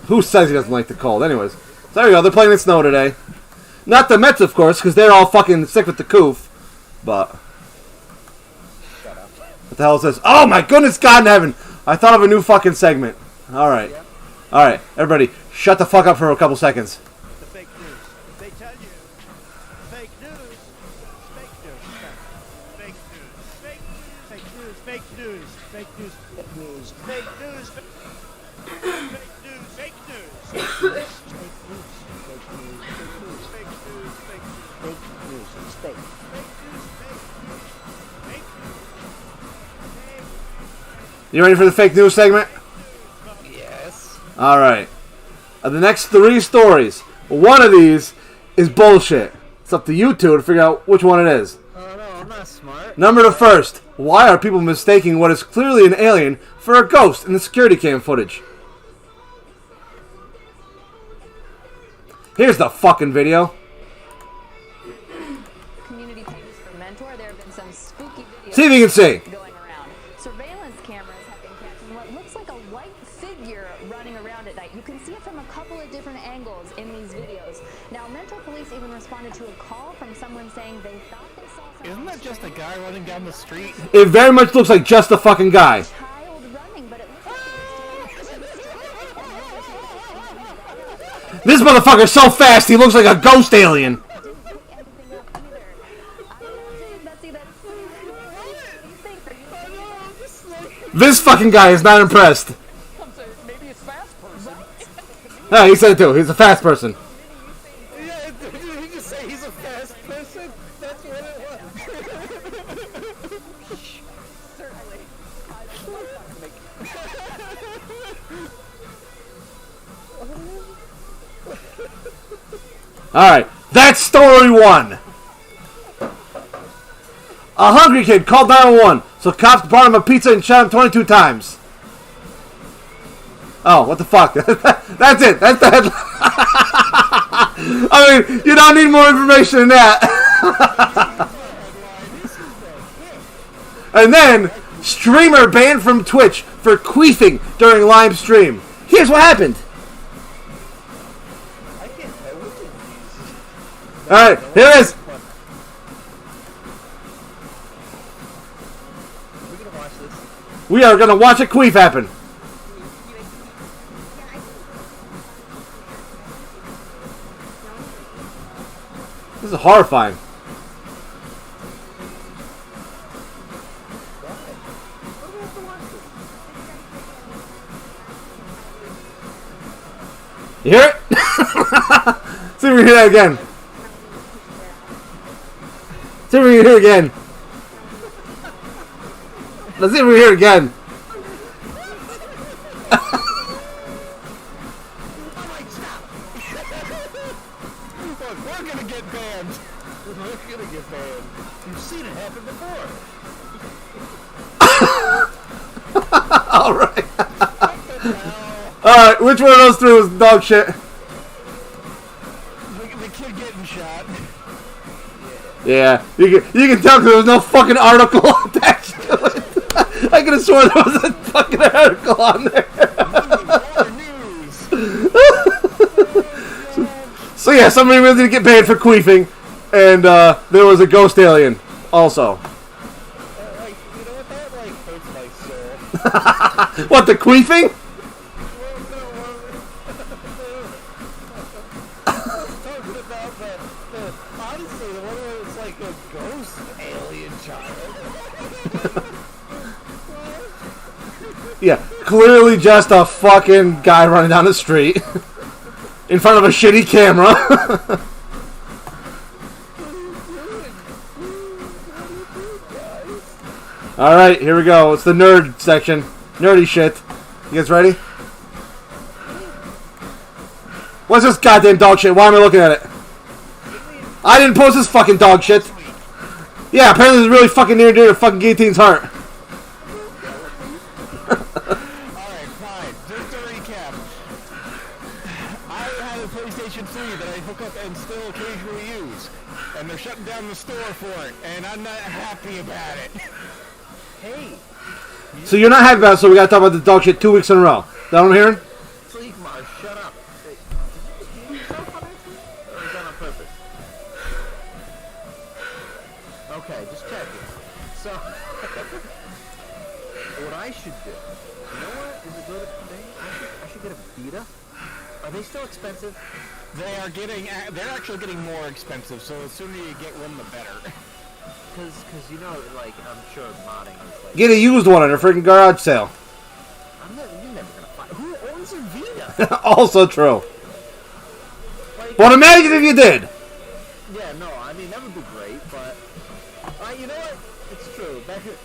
Speaker 3: Who says he doesn't like the cold? Anyways, so there we go. They're playing in snow today. Not the Mets, of course, because they're all fucking sick with the coof. But what the hell is this? Oh my goodness, God in heaven! I thought of a new fucking segment. All right, everybody, shut the fuck up for a couple seconds.
Speaker 7: The fake news. They tell you. Fake news. Fake news. Fake news. Fake news. Fake news. Fake news. Fake news. Fake news. Fake news. Fake news.
Speaker 3: You ready for the fake news segment?
Speaker 4: Yes.
Speaker 3: All right. The next 3 stories. One of these is bullshit. It's up to you two to figure out which one it is.
Speaker 4: Oh no, I'm not smart.
Speaker 3: Number the first. Why are people mistaking what is clearly an alien for a ghost in the security cam footage? Here's the fucking video.
Speaker 6: Community pages for Mentor, there have been some spooky videos
Speaker 3: See if you can see.
Speaker 6: going around. Surveillance cameras have been catching what looks like a white figure running around at night. You can see it from a couple of different angles in these videos. Now, Mentor police even responded to a call from someone saying they thought they saw someone.
Speaker 2: Isn't that just a guy running down the street?
Speaker 3: It very much looks like just the fucking guy.
Speaker 6: Child running, but it looks like
Speaker 3: This motherfucker's so fast he looks like a ghost alien. This fucking guy is not impressed.
Speaker 4: Maybe it's fast person.
Speaker 3: Yeah, he said it too. He's a fast person.
Speaker 4: Yeah, did he just say he's a fast person? That's what it was. Certainly.
Speaker 3: Alright, that's story 1. A hungry kid called 911, so cops brought him a pizza and shot him 22 times. Oh, what the fuck? That's it. That's the headline. I mean, you don't need more information than that. And then, streamer banned from Twitch for queefing during live stream. Here's what happened. Alright, here it is. We are gonna watch a queef happen. This is horrifying. You hear it? See if we can hear that again. See if we can hear it again. Let's see if we can hear it again.
Speaker 2: We're gonna get banned.
Speaker 4: We're gonna get banned. You've seen it happen before.
Speaker 3: Alright. Alright, which one of those 3 was dog shit?
Speaker 2: The kid getting shot.
Speaker 3: Yeah, you can tell because there was no fucking article attached to it. I could have sworn there was a fucking article on there. So yeah, somebody really did get paid for queefing, and there was a ghost alien also.
Speaker 4: You know what? That hurts my soul.
Speaker 3: What, the queefing?
Speaker 4: Talking about honestly, the one where it's like a ghost alien child.
Speaker 3: Yeah, clearly just a fucking guy running down the street in front of a shitty camera. Alright, here we go. It's the nerd section. Nerdy shit. You guys ready? What's this goddamn dog shit? Why am I looking at it? I didn't post this fucking dog shit. Yeah, apparently it's really fucking near and dear to fucking Gheeotine's heart.
Speaker 2: Alright, fine. Just to recap. I have a PlayStation 3 that I hook up and still occasionally use. And they're shutting down the store for it. And I'm not happy about it.
Speaker 4: Hey,
Speaker 3: So you're not happy about it, so we gotta talk about the dog shit 2 weeks in a row. Is that what I'm hearing?
Speaker 4: Sleegmar, shut up. Hey, did you yourself on accident? Or was that on purpose? Okay, just checking. So, what I should do, you know what is a good thing? I should get a Vita. Are they still expensive?
Speaker 2: They're actually getting more expensive, so the sooner you get one, the better.
Speaker 4: Cause you know, like, I'm sure modding is like...
Speaker 3: Get a used one at a freaking garage sale.
Speaker 4: You're never gonna find... Who owns a Vita?
Speaker 3: Also true.
Speaker 4: Like,
Speaker 3: But imagine if you did.
Speaker 4: yeah, no, I mean, that would be great, but... you know what? It's true. Back in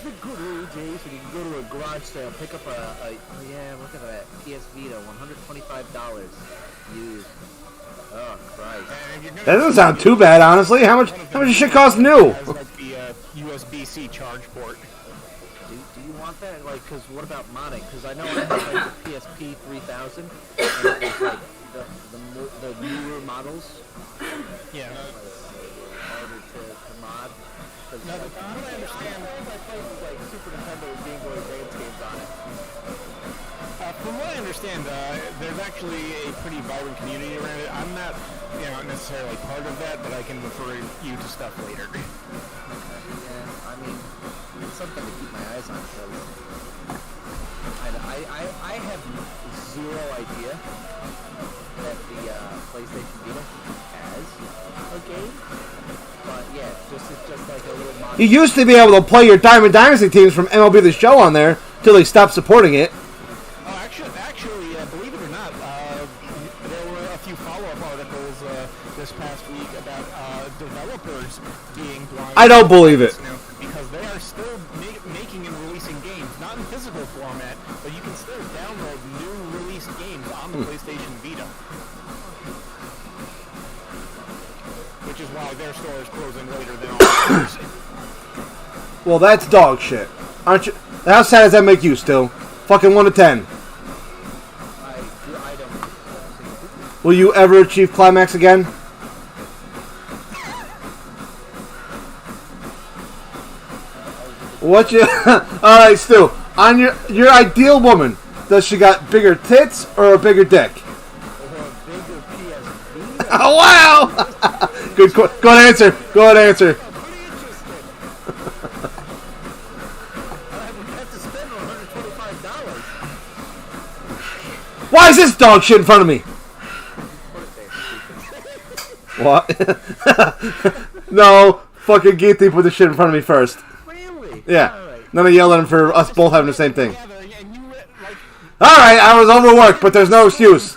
Speaker 4: the good old days when you can go to a garage sale, pick up oh yeah, look at that. PS Vita, $125 used. Oh, Christ.
Speaker 3: That doesn't sound too bad, honestly. How much does shit cost new?
Speaker 2: Has like the USB-C charge port.
Speaker 4: Do you want that? Like, cause what about modding? Cause I know I have like the PSP 3000, and it's like the newer models.
Speaker 2: Yeah.
Speaker 4: Harder to mod.
Speaker 2: No, from what I understand,
Speaker 4: my place is like Super Nintendo with Game Boy Advance games on it.
Speaker 2: From what I understand, there's actually a pretty vibrant community around it. I'm not, necessarily part of that, but I can refer you to stuff later.
Speaker 4: Yeah, I mean, it's something to keep my eyes on because I have zero idea that the PlayStation Vita has a game. But yeah, it's just like a little mod.
Speaker 3: You used to be able to play your Diamond Dynasty teams from MLB The Show on there till they stopped supporting it.
Speaker 2: Oh, actually, believe it or not, there were a few follow-up articles this past week about developers being blind.
Speaker 3: I don't believe it.
Speaker 2: Because they are still making and releasing games, not in physical format, but you can still download new released games on the PlayStation Vita. Which is why their store is closing later than all others.
Speaker 3: Well, that's dog shit. Aren't you? How sad does that make you, still? Fucking 1 to 10.
Speaker 4: I don't.
Speaker 3: Will you ever achieve climax again? What you? All right, Stu. On your ideal woman, does she got bigger tits or a bigger dick? Oh wow! Go ahead, answer. Go ahead, answer. Why is this dog shit in front of me? What? No, fucking Gheeotine put the shit in front of me first.
Speaker 4: Really?
Speaker 3: Yeah.
Speaker 4: Alright.
Speaker 3: Then I yelled at him for us both having the same thing. Alright, I was overworked, but there's no excuse.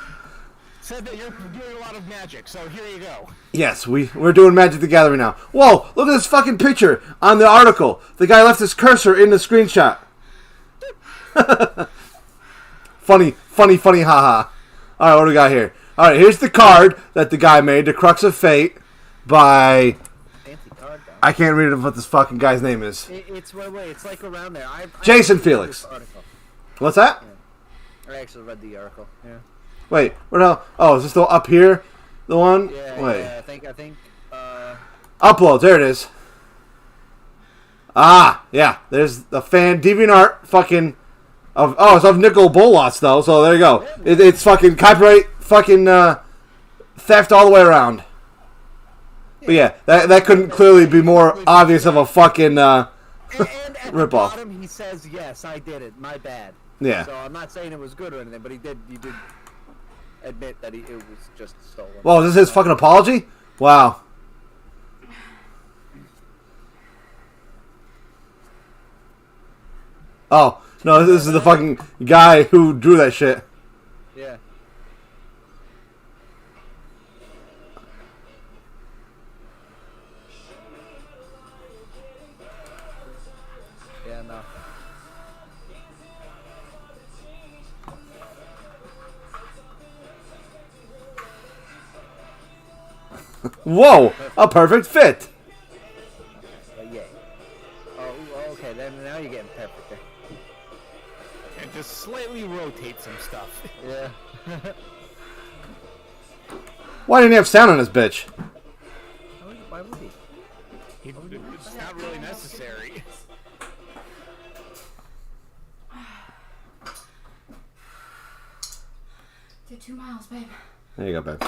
Speaker 2: Said that you're doing a lot of magic, so here you go.
Speaker 3: Yes, we're doing Magic the Gathering now. Whoa, look at this fucking picture on the article. The guy left his cursor in the screenshot. Funny, haha. Alright, what do we got here? Alright, here's the card that the guy made, The Crux of Fate, by...
Speaker 4: Fancy card, though.
Speaker 3: I can't read what this fucking guy's name is.
Speaker 4: It's it's like around there.
Speaker 3: Jason Felix. What's that?
Speaker 4: Yeah. I actually read the article. Yeah.
Speaker 3: Wait, where the hell? Oh, is this still up here? The one?
Speaker 4: Yeah.
Speaker 3: Wait.
Speaker 4: Yeah, I think.
Speaker 3: Uploads, there it is. Ah, yeah. There's the fan DeviantArt fucking it's of Nicol Bolas though, so there you go. It's fucking copyright fucking theft all the way around. But yeah, that couldn't clearly be more obvious of a fucking
Speaker 4: and at the
Speaker 3: ripoff.
Speaker 4: bottom he says, "Yes, I did it. My bad."
Speaker 3: Yeah.
Speaker 4: So I'm not saying it was good or anything, but he did admit that it was just stolen.
Speaker 3: Well, is this his fucking apology? Wow. Oh, no, this is the fucking guy who drew that shit.
Speaker 4: Yeah. Yeah, no.
Speaker 3: Whoa, a perfect fit.
Speaker 2: just slightly rotate some stuff.
Speaker 4: Yeah.
Speaker 3: Why didn't he have sound on his bitch?
Speaker 4: Why would he?
Speaker 2: It's not really necessary.
Speaker 6: Do 2 miles, babe.
Speaker 3: There you go, babe.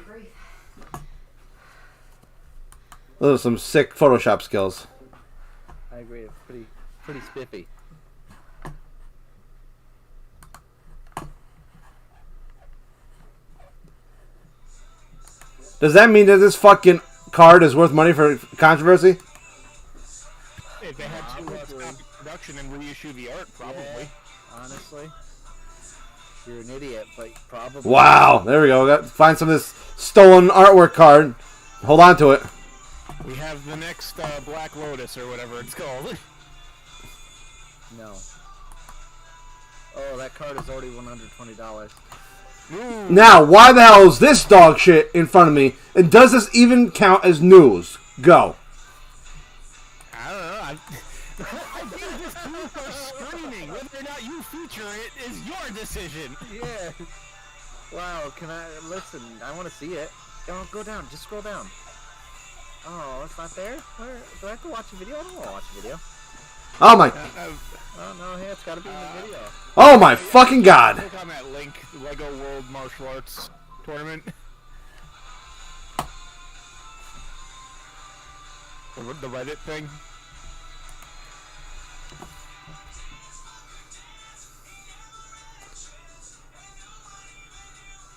Speaker 6: Breathe.
Speaker 3: Those are some sick Photoshop skills.
Speaker 4: I agree. It's pretty spiffy.
Speaker 3: Does that mean that this fucking card is worth money for controversy?
Speaker 2: If they had to stop production and reissue the art, probably.
Speaker 4: Yeah, honestly. You're an idiot, but probably.
Speaker 3: Wow, there we go. Find some of this stolen artwork card. Hold on to it.
Speaker 2: We have the next Black Lotus or whatever it's called.
Speaker 4: No. Oh, that card is already $120.
Speaker 2: Ooh.
Speaker 3: Now, why the hell is this dog shit in front of me? And does this even count as news? Go.
Speaker 2: I don't know. I think this group are screaming. Whether or not you feature it is your decision.
Speaker 4: Yeah. Wow, can I... Listen, I want to see it. Oh, go down. Just scroll down. Oh, it's not there? Where? Do I have to watch a video? I don't want to watch a video.
Speaker 3: Oh my...
Speaker 4: Oh, no, hey, it's got to be in the video.
Speaker 3: Oh my fucking god.
Speaker 2: Click on that link, Lego World Martial Arts Tournament. The Reddit thing.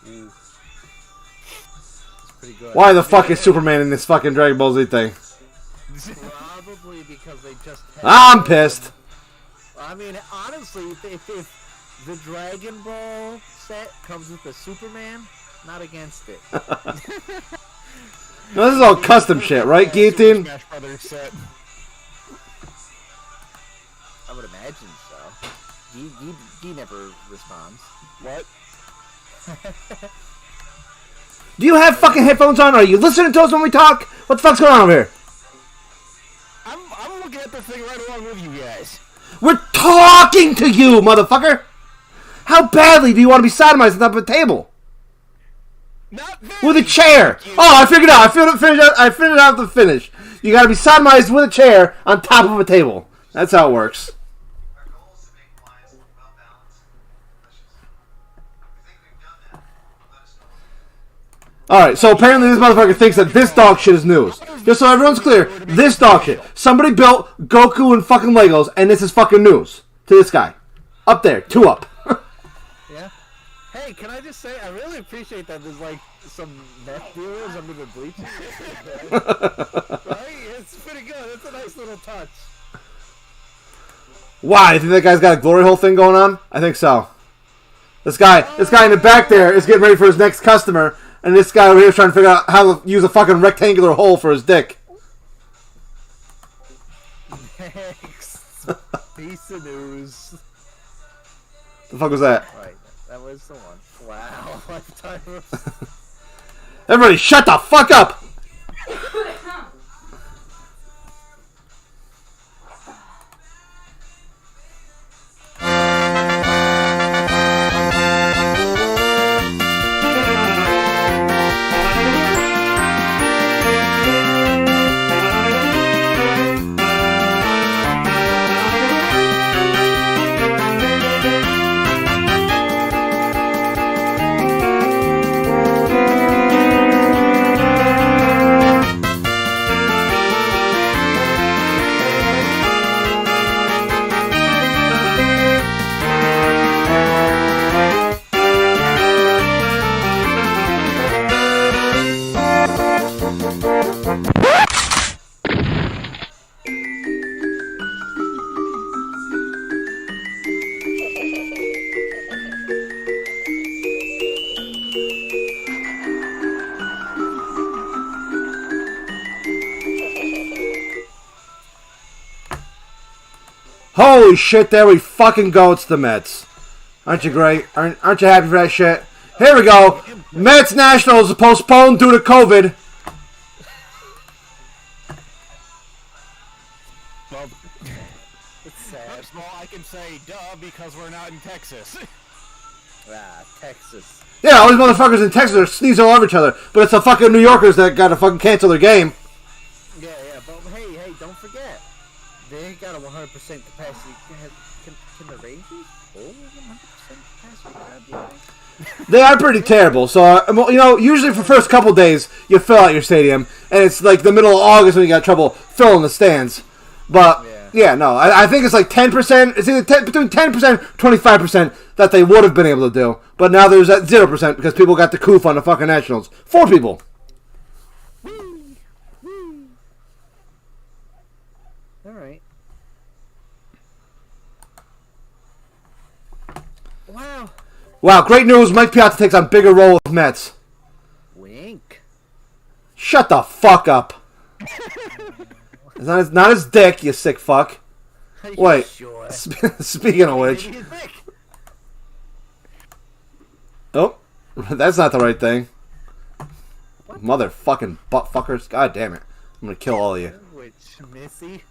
Speaker 4: Ooh. It's pretty good.
Speaker 3: Why the fuck is Superman in this fucking Dragon Ball Z thing?
Speaker 4: Probably because they just...
Speaker 3: I'm pissed.
Speaker 4: I mean, honestly, if the Dragon Ball set comes with a Superman, not against it.
Speaker 3: No, this is all custom shit, right, Gheeotine?
Speaker 2: Smash Brothers set.
Speaker 4: I would imagine so. He never responds.
Speaker 2: What?
Speaker 3: Do you have fucking headphones on? Are you listening to us when we talk? What the fuck's going on over here?
Speaker 2: I'm looking at the thing right along with you guys.
Speaker 3: We're talking to you, motherfucker! How badly do you want to be sodomized on top of a table?
Speaker 2: Not
Speaker 3: With a chair! Oh, I figured it out. I figured out the finish. You gotta be sodomized with a chair on top of a table. That's how it works. Alright, so apparently this motherfucker thinks that this dog shit is news. Just so everyone's clear, this dog shit. Somebody built Goku and fucking Legos, and this is fucking news to this guy. Up there, 2 up.
Speaker 4: Yeah. Hey, can I just say, I really appreciate that there's like some meth dealers under the bleachers. Right? It's pretty good. It's a nice little touch.
Speaker 3: Why? You think that guy's got a glory hole thing going on? I think so. This guy in the back there is getting ready for his next customer. And this guy over here is trying to figure out how to use a fucking rectangular hole for his dick.
Speaker 4: Thanks. Piece of news.
Speaker 3: The fuck was that?
Speaker 4: Right, that was the one. Wow, lifetime of...
Speaker 3: Everybody shut the fuck up! Holy shit, there we fucking go. It's the Mets. Aren't you great? Aren't you happy for that shit? Here we go. Mets Nationals postponed due to COVID.
Speaker 2: Well, can say, duh, because we're not in Texas.
Speaker 4: Texas.
Speaker 3: Yeah, all these motherfuckers in Texas are sneezing all over each other, but it's the fucking New Yorkers that got to fucking cancel their game.
Speaker 4: Yeah, but hey, don't forget, they ain't got a 100% capacity. Can the Rangers hold 100% capacity?
Speaker 3: They are pretty terrible. So, usually for the first couple days, you fill out your stadium, and it's like the middle of August when you got trouble filling the stands. But, I think it's like 10%. It's either between 10% and 25% that they would have been able to do. But now there's at 0% because people got the coof on the fucking Nationals. 4 people.
Speaker 4: All right.
Speaker 3: Wow, great news. Mike Piazza takes on bigger role with Mets.
Speaker 4: Wink.
Speaker 3: Shut the fuck up. It's not his dick, you sick fuck. Wait.
Speaker 4: Sure?
Speaker 3: Speaking of which. Oh, that's not the right thing. What? Motherfucking buttfuckers. God damn it. I'm gonna kill all of you.
Speaker 4: Which, Missy?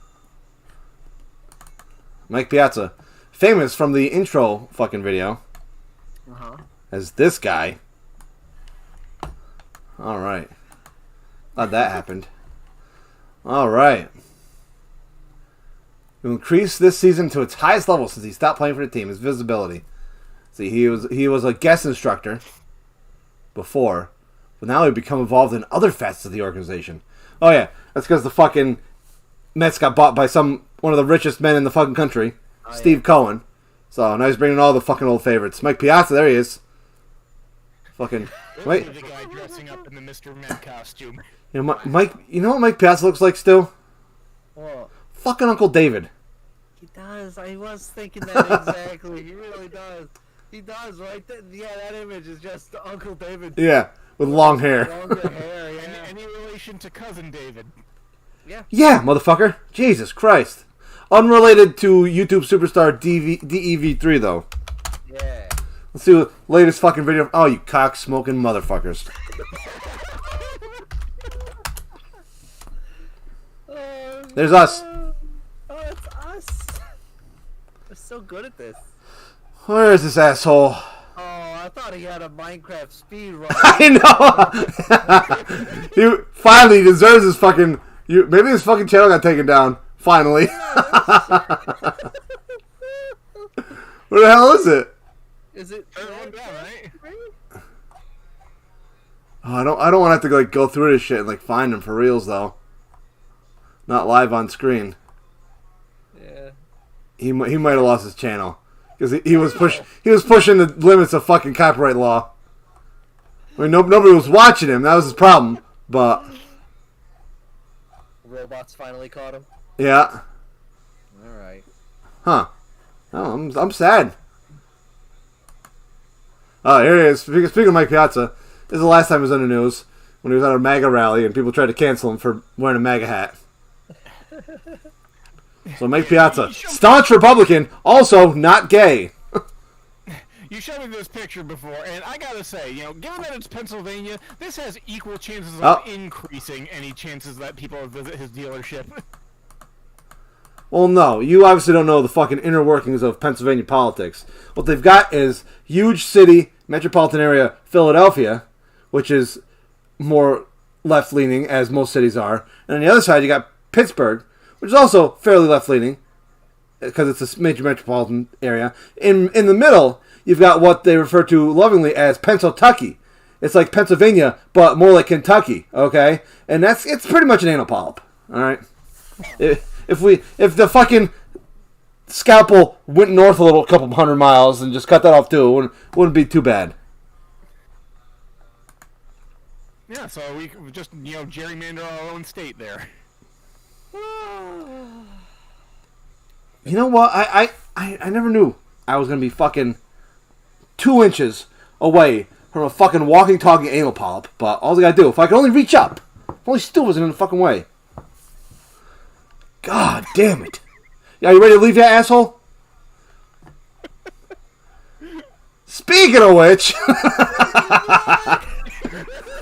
Speaker 3: Mike Piazza. Famous from the intro fucking video. As this guy. Alright. Glad that happened. Alright. To increase this season to its highest level since he stopped playing for the team, his visibility. See, he was a guest instructor before, but now he'd become involved in other facets of the organization. Oh yeah, that's because the fucking Mets got bought by one of the richest men in the fucking country, Steve Cohen. So now he's bringing all the fucking old favorites. Mike Piazza, there he is. Fucking wait.
Speaker 2: The guy dressing up in the Mr. Met costume.
Speaker 3: Mike. You know what Mike Piazza looks like still?
Speaker 4: What?
Speaker 3: Fucking Uncle David.
Speaker 4: He does. I was thinking that exactly. He really does. He does, right? That image is just Uncle David.
Speaker 3: Yeah, with long hair.
Speaker 4: Longer hair, yeah.
Speaker 2: Any relation to Cousin David?
Speaker 4: Yeah.
Speaker 3: Yeah, motherfucker. Jesus Christ. Unrelated to YouTube superstar DEV3, though.
Speaker 4: Yeah.
Speaker 3: Let's see the latest fucking video. Oh, you cock-smoking motherfuckers. There's us.
Speaker 4: Oh, it's us. We're so good at this.
Speaker 3: Where is this asshole?
Speaker 4: Oh, I thought he had a Minecraft speed run.
Speaker 3: I know! He finally deserves his fucking... Maybe his fucking channel got taken down. Finally. Where the hell is it?
Speaker 4: Is it
Speaker 2: down, right?
Speaker 3: Oh, I don't want to have to go through this shit and find him for reals though. Not live on screen.
Speaker 4: Yeah.
Speaker 3: He might have lost his channel because he was pushing the limits of fucking copyright law. I mean, nobody was watching him. That was his problem. But
Speaker 4: robots finally caught him.
Speaker 3: yeah.
Speaker 4: All right.
Speaker 3: Huh. Oh, I'm sad. Oh, here he is. Speaking of Mike Piazza, this is the last time he was in the news when he was at a MAGA rally and people tried to cancel him for wearing a MAGA hat. So Mike Piazza, staunch Republican, also not gay.
Speaker 2: You showed me this picture before, and I gotta say, given that it's Pennsylvania, this has equal chances of increasing any chances that people visit his dealership.
Speaker 3: Well, no. You obviously don't know the fucking inner workings of Pennsylvania politics. What they've got is huge city, metropolitan area, Philadelphia, which is more left-leaning, as most cities are. And on the other side, you got Pittsburgh, which is also fairly left-leaning, because it's a major metropolitan area. In the middle, you've got what they refer to lovingly as Pennsyltucky. It's like Pennsylvania, but more like Kentucky, okay? And it's pretty much an anal polyp, all right? If the fucking scalpel went north a couple hundred miles and just cut that off too, it wouldn't be too bad.
Speaker 2: Yeah, so we just gerrymander our own state there.
Speaker 3: You know what? I never knew I was gonna be fucking 2 inches away from a fucking walking, talking anal polyp. But all I gotta do, if I could only reach up, if only still wasn't in the fucking way. God damn it! Yeah, you ready to leave, you asshole? Speaking of which, all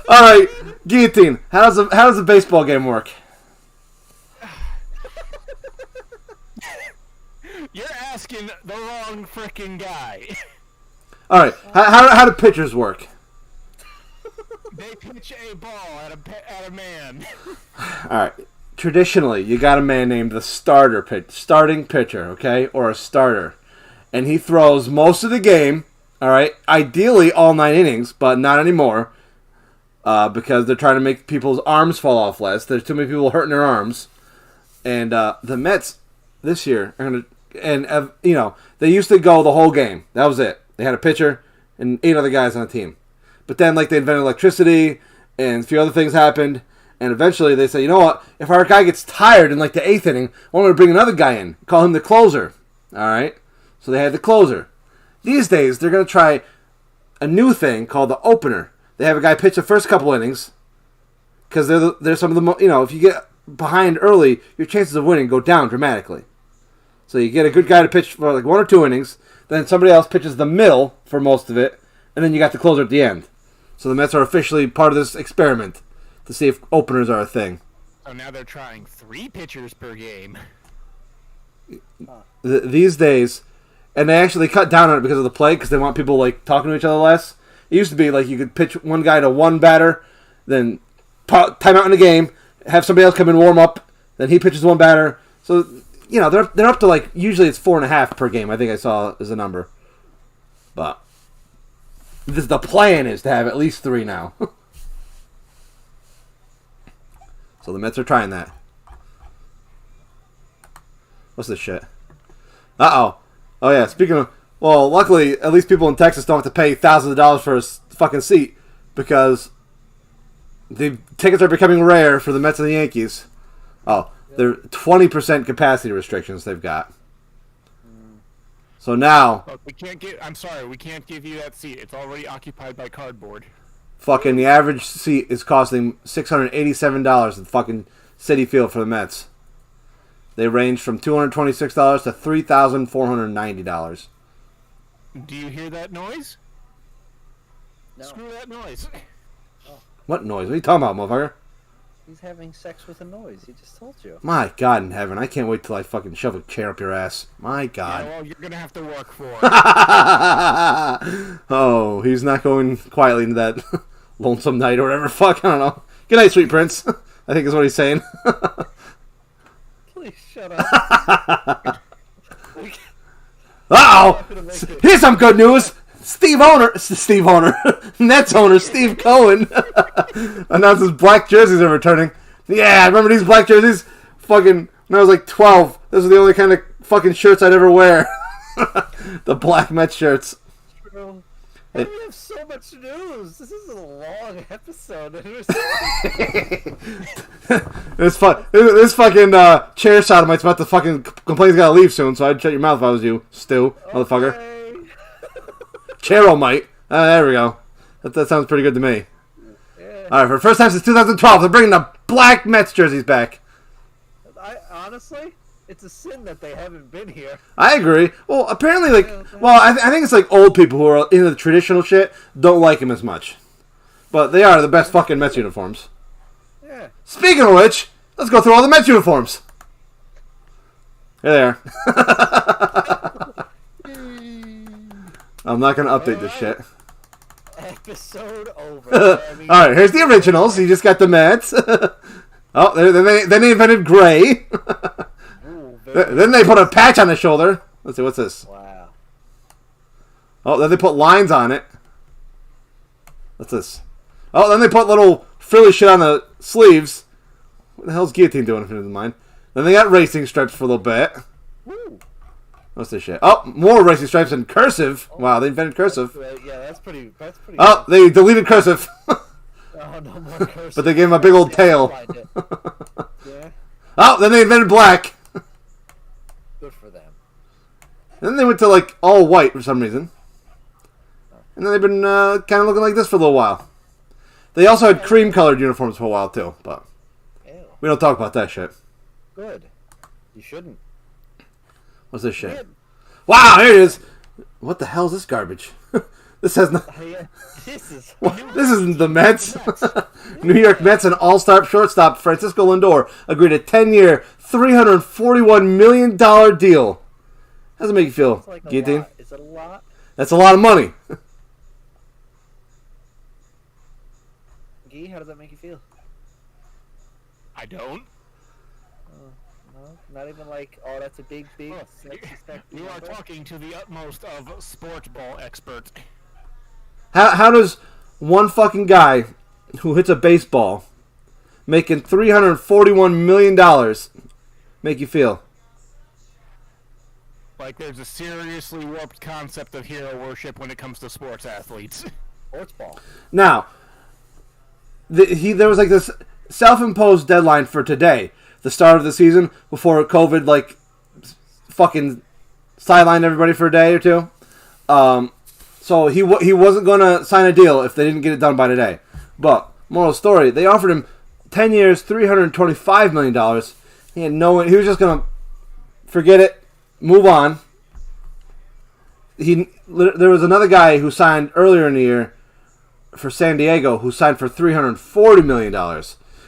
Speaker 3: right, Gheeotine. How does the baseball game work?
Speaker 2: Your ass asking the wrong frickin' guy.
Speaker 3: All right, how do pitchers work?
Speaker 2: They pitch a ball at a man.
Speaker 3: All right. Traditionally, you got a man named the starting pitcher, okay, or a starter, and he throws most of the game. All right, ideally all 9 innings, but not anymore, because they're trying to make people's arms fall off less. There's too many people hurting their arms, and the Mets this year are gonna, and they used to go the whole game. That was it. They had a pitcher and 8 other guys on the team, but then like they invented electricity and a few other things happened. And eventually they say, you know what? If our guy gets tired in like the 8th inning, why don't we bring another guy in? Call him the closer. All right? So they had the closer. These days, they're going to try a new thing called the opener. They have a guy pitch the first couple innings because they're some of the if you get behind early, your chances of winning go down dramatically. So you get a good guy to pitch for like 1 or 2 innings, then somebody else pitches the middle for most of it, and then you got the closer at the end. So the Mets are officially part of this experiment to see if openers are a thing.
Speaker 2: So now they're trying 3 pitchers per game.
Speaker 3: These days, and they actually cut down on it because of the play, because they want people like talking to each other less. It used to be like you could pitch one guy to one batter, then time out in the game, have somebody else come in warm up, then he pitches one batter. So they're up to like usually it's 4.5 per game. I think I saw as a number, but the plan is to have at least 3 now. So the Mets are trying that. What's this shit? Uh-oh. Oh, yeah, speaking of... Well, luckily, at least people in Texas don't have to pay thousands of dollars for a fucking seat because the tickets are becoming rare for the Mets and the Yankees. Oh, they're 20% capacity restrictions they've got. So now...
Speaker 2: Look, I'm sorry, we can't give you that seat. It's already occupied by cardboard.
Speaker 3: Fucking the average seat is costing $687 at the fucking Citi Field for the Mets. They range from $226 to $3,490.
Speaker 2: Do you hear that noise?
Speaker 4: No.
Speaker 2: Screw that noise.
Speaker 3: What noise? What are you talking about, motherfucker?
Speaker 4: He's having sex with a noise. He just told you.
Speaker 3: My God in heaven. I can't wait till I fucking shove a chair up your ass. My God.
Speaker 2: Yeah, well, you're going to have to work for it.
Speaker 3: Oh, he's not going quietly into that lonesome night or whatever. Fuck, I don't know. Good night, sweet prince. I think is what he's saying.
Speaker 4: Please shut up.
Speaker 3: Uh-oh! Here's some good news! Nets owner Steve Cohen announces black jerseys are returning. Yeah, remember these black jerseys? Fucking, when I was like 12, those were the only kind of fucking shirts I'd ever wear. The black Mets shirts.
Speaker 4: True.
Speaker 3: Hey.
Speaker 4: We have so much news. This is a long episode.
Speaker 3: This fucking chair sodomite's about to fucking complain he's gotta leave soon, so I'd shut your mouth if I was you, Stu, motherfucker. Chairomite. There we go. That sounds pretty good to me.
Speaker 4: Yeah.
Speaker 3: Alright, for the first time since 2012, they're bringing the black Mets jerseys back.
Speaker 4: Honestly, it's a sin that they haven't been here.
Speaker 3: I agree. Well, apparently, I think it's like old people who are into the traditional shit don't like them as much. But they are the best fucking Mets uniforms.
Speaker 4: Yeah.
Speaker 3: Speaking of which, let's go through all the Mets uniforms. Here they are. I'm not going to update this shit.
Speaker 4: Episode over.
Speaker 3: Alright, here's the originals. You just got the Mets. Oh, then they invented gray. Then they put a patch on the shoulder. Let's see, what's this?
Speaker 4: Wow.
Speaker 3: Oh, then they put lines on it. What's this? Oh, then they put little frilly shit on the sleeves. What the hell's Gheeotine doing if it isn't mine? Then they got racing stripes for a little bit.
Speaker 4: Woo.
Speaker 3: What's this shit? Oh, more racing stripes in cursive. Wow, they invented cursive.
Speaker 4: Yeah, that's pretty.
Speaker 3: Oh, they deleted cursive.
Speaker 4: Oh, no more cursive.
Speaker 3: But they gave him a big old tail.
Speaker 4: Yeah.
Speaker 3: Oh, then they invented black.
Speaker 4: Good for them.
Speaker 3: And then they went to like all white for some reason. And then they've been kind of looking like this for a little while. They also had cream-colored uniforms for a while too, but we don't talk about that shit.
Speaker 4: Good. You shouldn't.
Speaker 3: What's this shit? Wow, here it is. What the hell is this garbage? This has no.
Speaker 4: This is.
Speaker 3: This isn't the Mets. New York Mets and all-star shortstop Francisco Lindor agreed a 10-year, $341 million deal. How does it make you feel,
Speaker 4: It's like a
Speaker 3: Gheeotine?
Speaker 4: lot. Is it a lot?
Speaker 3: That's a lot of money.
Speaker 4: Gee, how does that make you feel?
Speaker 2: I don't.
Speaker 4: No, not even like, oh, that's a big,
Speaker 2: Oh,
Speaker 4: sexy
Speaker 2: you are
Speaker 4: number?
Speaker 2: talking to the utmost of sport ball expert.
Speaker 3: How does one fucking guy who hits a baseball making $341 million make you feel?
Speaker 2: Like there's a seriously warped concept of hero worship when it comes to sports athletes.
Speaker 4: Sports ball.
Speaker 3: Now, there was like this self-imposed deadline for today, the start of the season, before COVID like fucking sidelined everybody for a day or two. So he wasn't going to sign a deal if they didn't get it done by today. But moral of the story, they offered him 10 years, $325 million. He had he was just going to forget it, move on. There was another guy who signed earlier in the year for San Diego who signed for $340 million.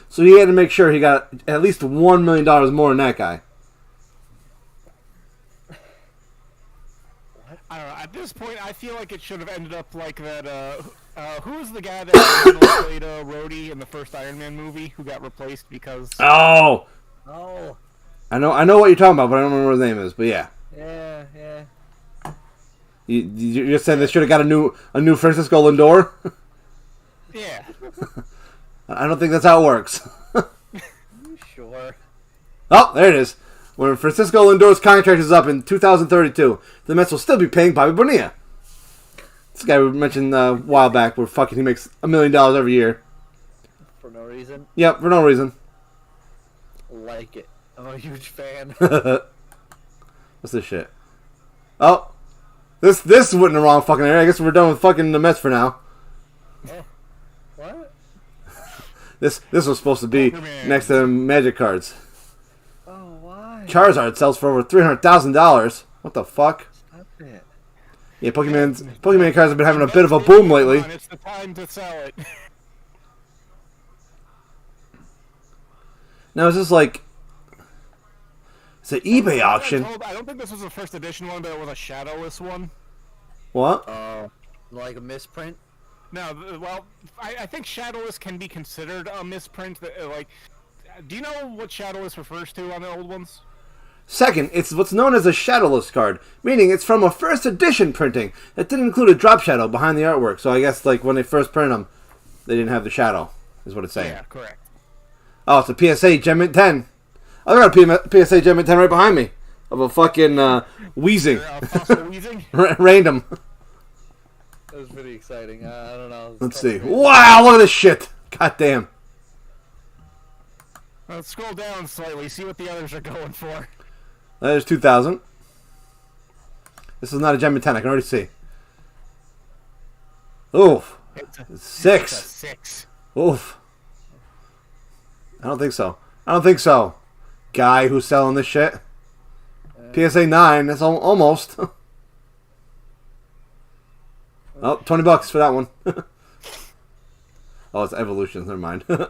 Speaker 3: So he had to make sure he got at least $1 million more than that guy.
Speaker 2: I don't know. At this point, I feel like it should have ended up like that. Who was the guy that originally played Rhodey in the first Iron Man movie who got replaced because?
Speaker 3: Oh,
Speaker 4: Oh,
Speaker 3: I know what you're talking about, but I don't remember what his name is. But yeah,
Speaker 4: yeah.
Speaker 3: you're saying they should have got a new Francisco Lindor?
Speaker 2: Yeah.
Speaker 3: I don't think that's how it works.
Speaker 4: You sure?
Speaker 3: Oh, there it is. When Francisco Lindor's contract is up in 2032, the Mets will still be paying Bobby Bonilla. This guy we mentioned a while back, where he makes $1 million every year.
Speaker 4: For no reason?
Speaker 3: Yep, for no reason.
Speaker 4: Like it. I'm a huge fan.
Speaker 3: What's this shit? Oh, this went in the wrong fucking area. I guess we're done with fucking the Mets for now.
Speaker 4: Oh. What?
Speaker 3: This was supposed to be next to the Magic cards.
Speaker 4: Oh, why?
Speaker 3: Charizard sells for over $300,000. What the fuck?
Speaker 4: Stop it.
Speaker 3: Yeah, Pokemon cards have been having a bit of a boom lately.
Speaker 2: It's the time to sell it.
Speaker 3: Now is this like it's an eBay auction?
Speaker 2: I don't think this was a first edition one, but it was a shadowless one.
Speaker 3: What?
Speaker 4: Oh, like a misprint?
Speaker 2: No, well, I think shadowless can be considered a misprint. Like, do you know what shadowless refers to on the old ones?
Speaker 3: Second, it's what's known as a shadowless card, meaning it's from a first edition printing that didn't include a drop shadow behind the artwork. So I guess like when they first printed them, they didn't have the shadow, is what it's saying.
Speaker 2: Yeah, correct.
Speaker 3: Oh, it's a PSA Gem Mint 10. I got a PSA Gem Mint 10 right behind me of a fucking wheezing.
Speaker 2: Wheezing?
Speaker 3: Random.
Speaker 4: That was pretty exciting. I don't know.
Speaker 3: Let's see. Wow, look at this shit. God damn.
Speaker 2: Let's scroll down slightly, see what the others are going for.
Speaker 3: There's 2,000. This is not a Gem Mint 10, I can already see. Oof.
Speaker 2: It's a
Speaker 3: 6.
Speaker 2: 6.
Speaker 3: Oof. I don't think so. Guy who's selling this shit. PSA 9, that's almost. Oh, $20 for that one. Oh, it's Evolutions, never mind.
Speaker 4: Oh,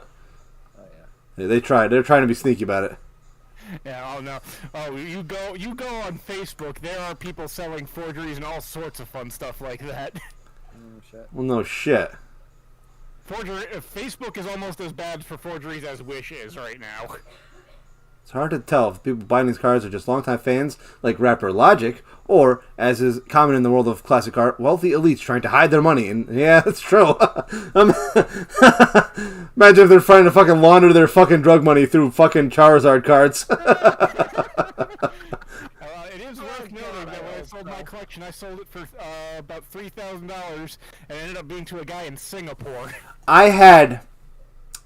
Speaker 4: yeah.
Speaker 3: They tried. They're trying to be sneaky about it.
Speaker 2: Yeah, oh no. Oh, you go on Facebook, there are people selling forgeries and all sorts of fun stuff like that.
Speaker 4: Shit.
Speaker 3: Well, no shit.
Speaker 2: Facebook is almost as bad for forgeries as Wish is right now.
Speaker 3: It's hard to tell if people buying these cards are just longtime fans, like rapper Logic, or, as is common in the world of classic art, wealthy elites trying to hide their money. And yeah, that's true. Imagine if they're trying to fucking launder their fucking drug money through fucking Charizard cards.
Speaker 2: It is worth noting that when I sold my collection, I sold it for about $3,000, and ended up being to a guy in Singapore.
Speaker 3: I had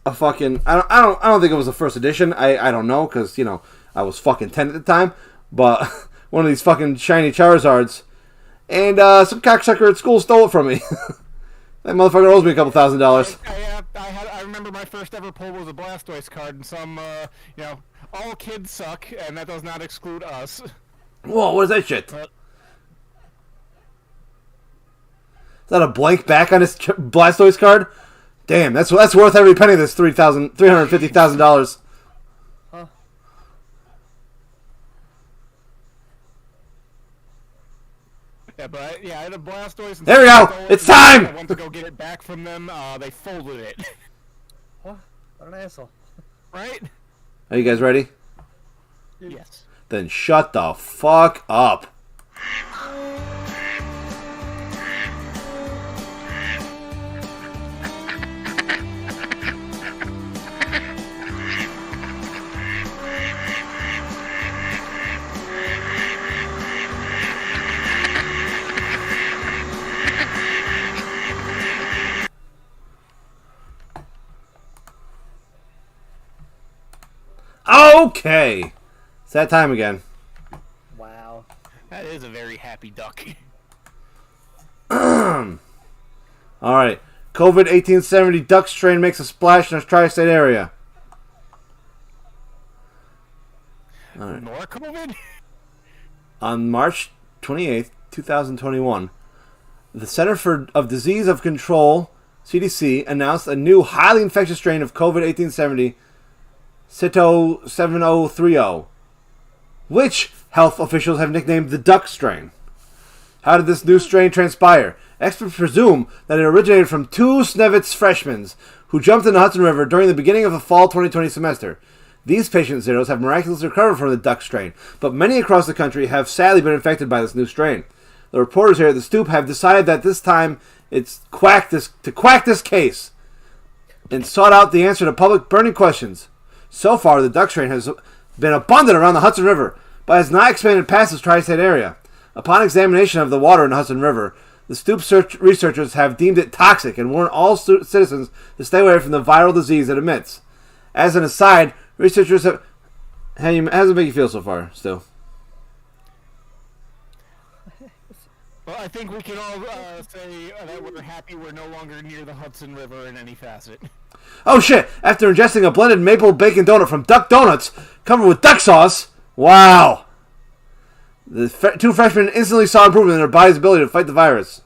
Speaker 3: a fucking I don't think it was the first edition. I don't know because I was fucking 10 at the time. But one of these fucking shiny Charizards, and some cocksucker at school stole it from me. That motherfucker owes me a couple $1,000.
Speaker 2: I remember my first ever pull was a Blastoise card, and some all kids suck, and that does not exclude us.
Speaker 3: Whoa, what is that shit? Is that a blank back on his Blastoise card? Damn, that's worth every penny of this $350,000.
Speaker 4: Huh.
Speaker 2: Yeah, but I had a Blastoise. And
Speaker 3: There we go!
Speaker 2: stole it,
Speaker 3: It's
Speaker 2: and
Speaker 3: time!
Speaker 2: I went to go get it back from them. They folded it.
Speaker 4: What? What an asshole.
Speaker 2: Right?
Speaker 3: Are you guys ready?
Speaker 2: Yes.
Speaker 3: Then shut the fuck up. Okay. It's that time again.
Speaker 4: Wow.
Speaker 2: That is a very happy duck.
Speaker 3: Alright. COVID 1870 duck strain makes a splash in a tri-state area. Alright.
Speaker 2: More COVID?
Speaker 3: On March 28th, 2021, the Center for Disease of Control, CDC, announced a new highly infectious strain of COVID 1870, Cyto 7030, which health officials have nicknamed the duck strain. How did this new strain transpire? Experts presume that it originated from two Snevitz freshmen who jumped in the Hudson River during the beginning of the fall 2020 semester. These patient zeros have miraculously recovered from the duck strain, but many across the country have sadly been infected by this new strain. The reporters here at the Stoop have decided that this time it's to quack this case and sought out the answer to public burning questions. So far, the duck strain has been abundant around the Hudson River, but has not expanded past this tri-state area. Upon examination of the water in the Hudson River, the Stoop researchers have deemed it toxic and warn all citizens to stay away from the viral disease it emits. As an aside, researchers have... How does it make you feel so far, Stu?
Speaker 2: Well, I think we can all say that we're happy we're no longer near the Hudson River in any facet.
Speaker 3: Oh shit! After ingesting a blended maple bacon donut from Duck Donuts, covered with duck sauce, wow! The two freshmen instantly saw improvement in their body's ability to fight the virus.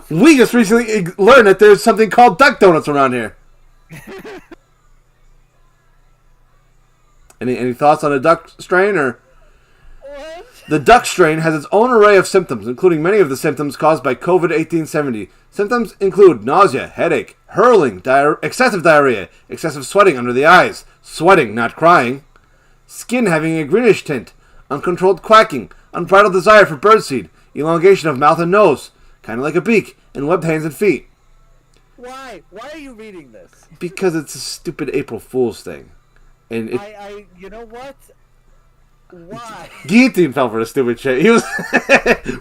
Speaker 3: We just recently learned that there's something called Duck Donuts around here. Any thoughts on the duck strain, or?
Speaker 4: What?
Speaker 3: The duck strain has its own array of symptoms, including many of the symptoms caused by COVID 1870. Symptoms include nausea, headache, hurling, excessive diarrhea, excessive sweating under the eyes, sweating, not crying, skin having a greenish tint, uncontrolled quacking, unbridled desire for birdseed, elongation of mouth and nose, kind of like a beak, and webbed hands and feet.
Speaker 4: Why? Why are you reading this?
Speaker 3: Because it's a stupid April Fool's thing. And
Speaker 4: you know what? Why?
Speaker 3: Gheeotine fell for the stupid shit. He was,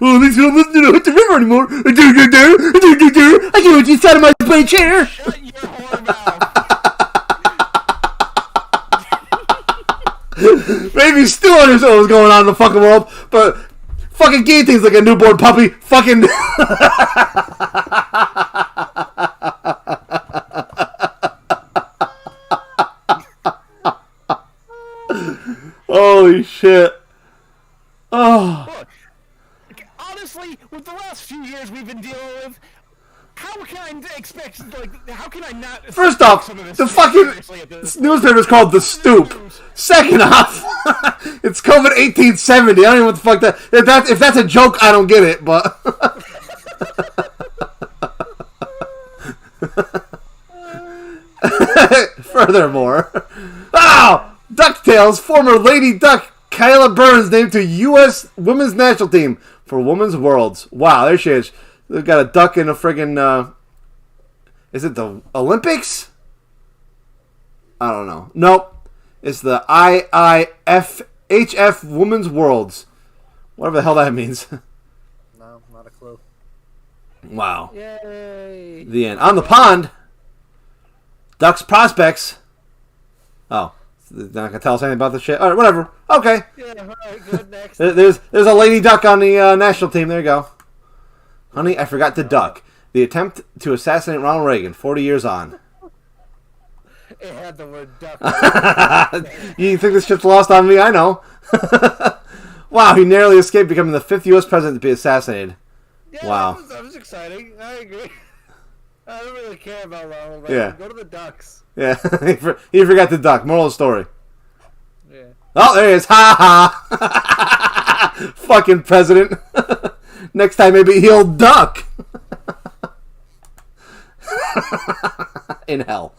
Speaker 3: well, at least you don't listen to the river anymore. I can't let you sat on my play chair.
Speaker 2: Shut your whore mouth.
Speaker 3: Maybe still understood what was going on in the fucking world, but fucking Gheeotine's like a newborn puppy. Fucking. Holy shit. Oh.
Speaker 2: Look, honestly, with the last few years we've been dealing with, how can I expect, how can I not...
Speaker 3: First off, the fucking newspaper is called The Stoop. Second off, it's COVID 1870. I don't even know what the fuck that... If that's a joke, I don't get it, but... Furthermore... Oh! DuckTales former Lady Duck Kyla Burns named to U.S. Women's National Team for Women's Worlds. Wow, there she is. They've got a duck in a friggin'... is it the Olympics? I don't know. Nope. It's the IIFHF Women's Worlds. Whatever the hell that means.
Speaker 4: No, not a clue.
Speaker 3: Wow.
Speaker 4: Yay!
Speaker 3: The end. On the pond, Ducks prospects... Oh. They're not going to tell us anything about the shit. All right, whatever. Okay.
Speaker 4: Yeah, alright, good, next.
Speaker 3: There's a lady duck on the national team. There you go. Honey, I forgot to duck. The attempt to assassinate Ronald Reagan, 40 years on.
Speaker 4: It had the word duck.
Speaker 3: You think this shit's lost on me? I know. Wow, he narrowly escaped becoming the 5th U.S. president to be assassinated.
Speaker 4: Yeah,
Speaker 3: Wow.
Speaker 4: That was exciting. I agree. I don't really care about Ronald Reagan.
Speaker 3: Yeah.
Speaker 4: Go to the Ducks.
Speaker 3: Yeah, he forgot to duck. Moral of the story.
Speaker 4: Yeah.
Speaker 3: Oh, there he is. Ha ha. Fucking president. Next time maybe he'll duck. In hell.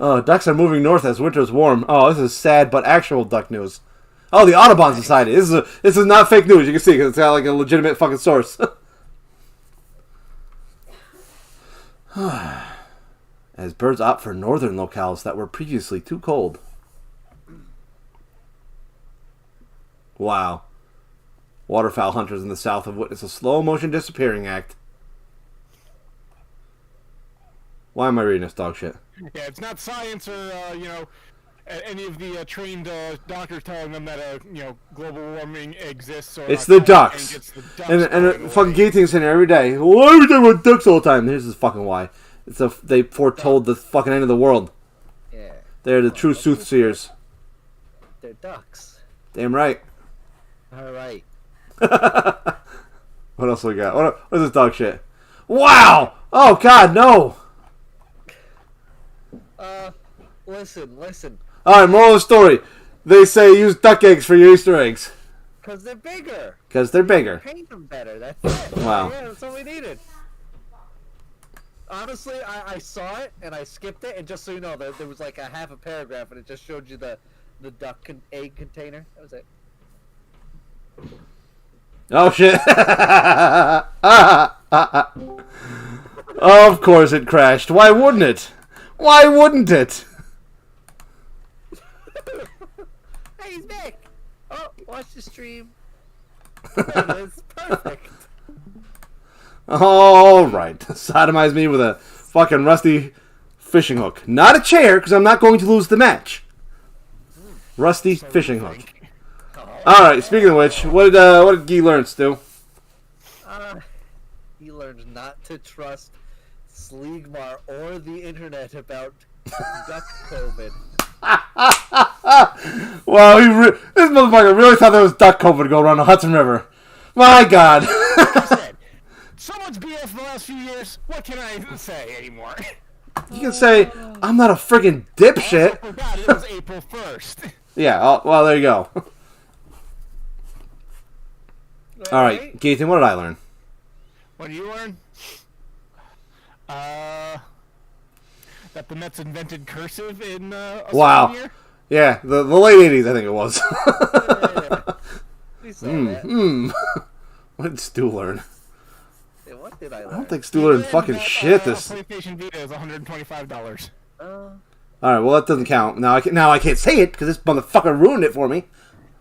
Speaker 3: Oh, ducks are moving north as winter's warm. Oh, this is sad but actual duck news. Oh, the Audubon Society. This is not fake news. You can see because it's got like a legitimate fucking source. As birds opt for northern locales that were previously too cold. Wow. Waterfowl hunters in the south have witnessed a slow-motion disappearing act. Why am I reading this dog shit?
Speaker 2: Yeah, it's not science or, any of the trained doctors telling them that, global warming exists. Or
Speaker 3: it's the ducks. It's the ducks and fucking Gheeotine's in here every day. Why are we talking about ducks all the time? Here's this fucking why. They foretold the fucking end of the world.
Speaker 4: Yeah.
Speaker 3: They're the true soothsayers.
Speaker 4: They're ducks.
Speaker 3: Damn right.
Speaker 4: All right.
Speaker 3: What else we got? What is this dog shit? Wow! Oh God, no!
Speaker 4: Listen.
Speaker 3: Alright, moral of the story. They say use duck eggs for your Easter eggs.
Speaker 4: Because they're bigger.
Speaker 3: Because they're bigger.
Speaker 4: Paint them better, that's it.
Speaker 3: Wow.
Speaker 4: Yeah, that's all we needed. Honestly, I saw it, and I skipped it, and just so you know, there was like a half a paragraph, and it just showed you the duck egg container. That was it.
Speaker 3: Oh shit. Of course it crashed. Why wouldn't it? Why wouldn't it?
Speaker 4: Hey, he's back. Oh, watch the stream. That is perfect.
Speaker 3: Alright. Sodomize me with a fucking rusty fishing hook. Not a chair, because I'm not going to lose the match. Rusty fishing hook. Alright, speaking of which, what did Guy learn, Stu?
Speaker 4: He learns not to trust Sleegmar or the internet about duck COVID.
Speaker 3: Well, this motherfucker really thought there was duck COVID going around the Hudson River. My God.
Speaker 2: So much BS in the last few years. What can I say anymore?
Speaker 3: You can say, I'm not a friggin' dipshit.
Speaker 2: I forgot it was April 1st.
Speaker 3: Yeah, well, there you go. Alright, Gheeotine, what did I learn?
Speaker 2: What did you learn? That the Mets invented cursive in a
Speaker 3: wow.
Speaker 2: year?
Speaker 3: Yeah, the late 80s, I think it was. What did Stu learn?
Speaker 4: Yeah, what did I learn?
Speaker 3: I don't think Stu learned fucking shit. This
Speaker 2: PlayStation Vita is $125.
Speaker 3: Alright, well that doesn't count. Now I can't say it because this motherfucker ruined it for me.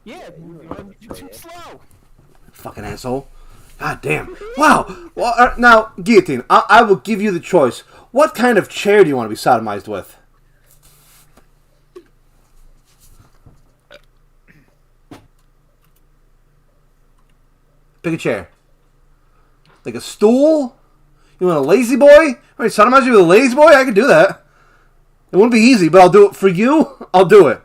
Speaker 2: Yeah, you're too slow.
Speaker 3: Fucking asshole. God damn. Wow. Well, now, Gheeotine, I will give you the choice. What kind of chair do you want to be sodomized with? Pick a chair. Like a stool? You want a lazy boy? Alright, sodomize you with a lazy boy? I can do that. It wouldn't be easy, but I'll do it for you. I'll do it.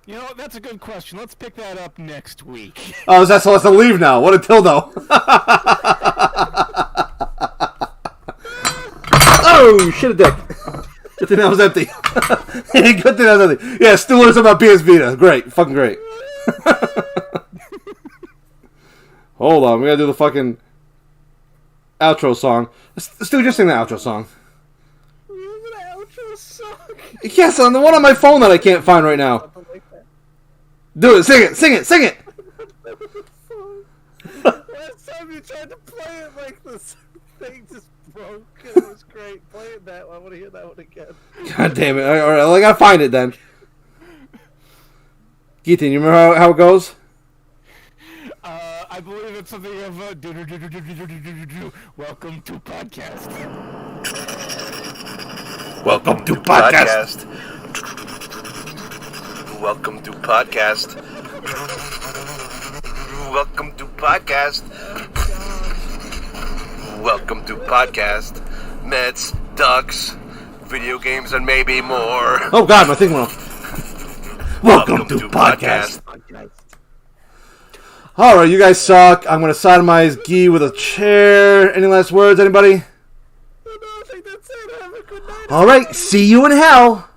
Speaker 2: You know, that's a good question. Let's pick that up next week.
Speaker 3: Oh, is that so? Let's leave now. What a dildo. Oh, shit a dick. Good thing that was empty. Good thing that was empty. Yeah, still learning something about PS Vita. Great. Fucking great. Hold on. We gotta do the fucking outro song. Stu, just sing the outro song.
Speaker 4: Remember the outro song?
Speaker 3: Yes, on the one on my phone that I can't find right now. Do it. Sing it. Sing it. Sing it.
Speaker 4: Last time you tried to play it like this thing just broke. It was great. Play it that one. I want to hear that one again.
Speaker 3: God damn it. All right, I gotta find it then. Gheeotine, you remember how it goes?
Speaker 2: I believe it's something of welcome to podcast.
Speaker 1: Welcome to podcast. Welcome to podcast. Welcome to podcast. Welcome to podcast. Mets, ducks, video games, and maybe more.
Speaker 3: Oh God, my thing went off. Welcome to podcast. Alright, you guys suck. I'm gonna sodomize Guy with a chair. Any last words, anybody?
Speaker 4: I think that's it. Have a good night.
Speaker 3: Alright, see you in hell.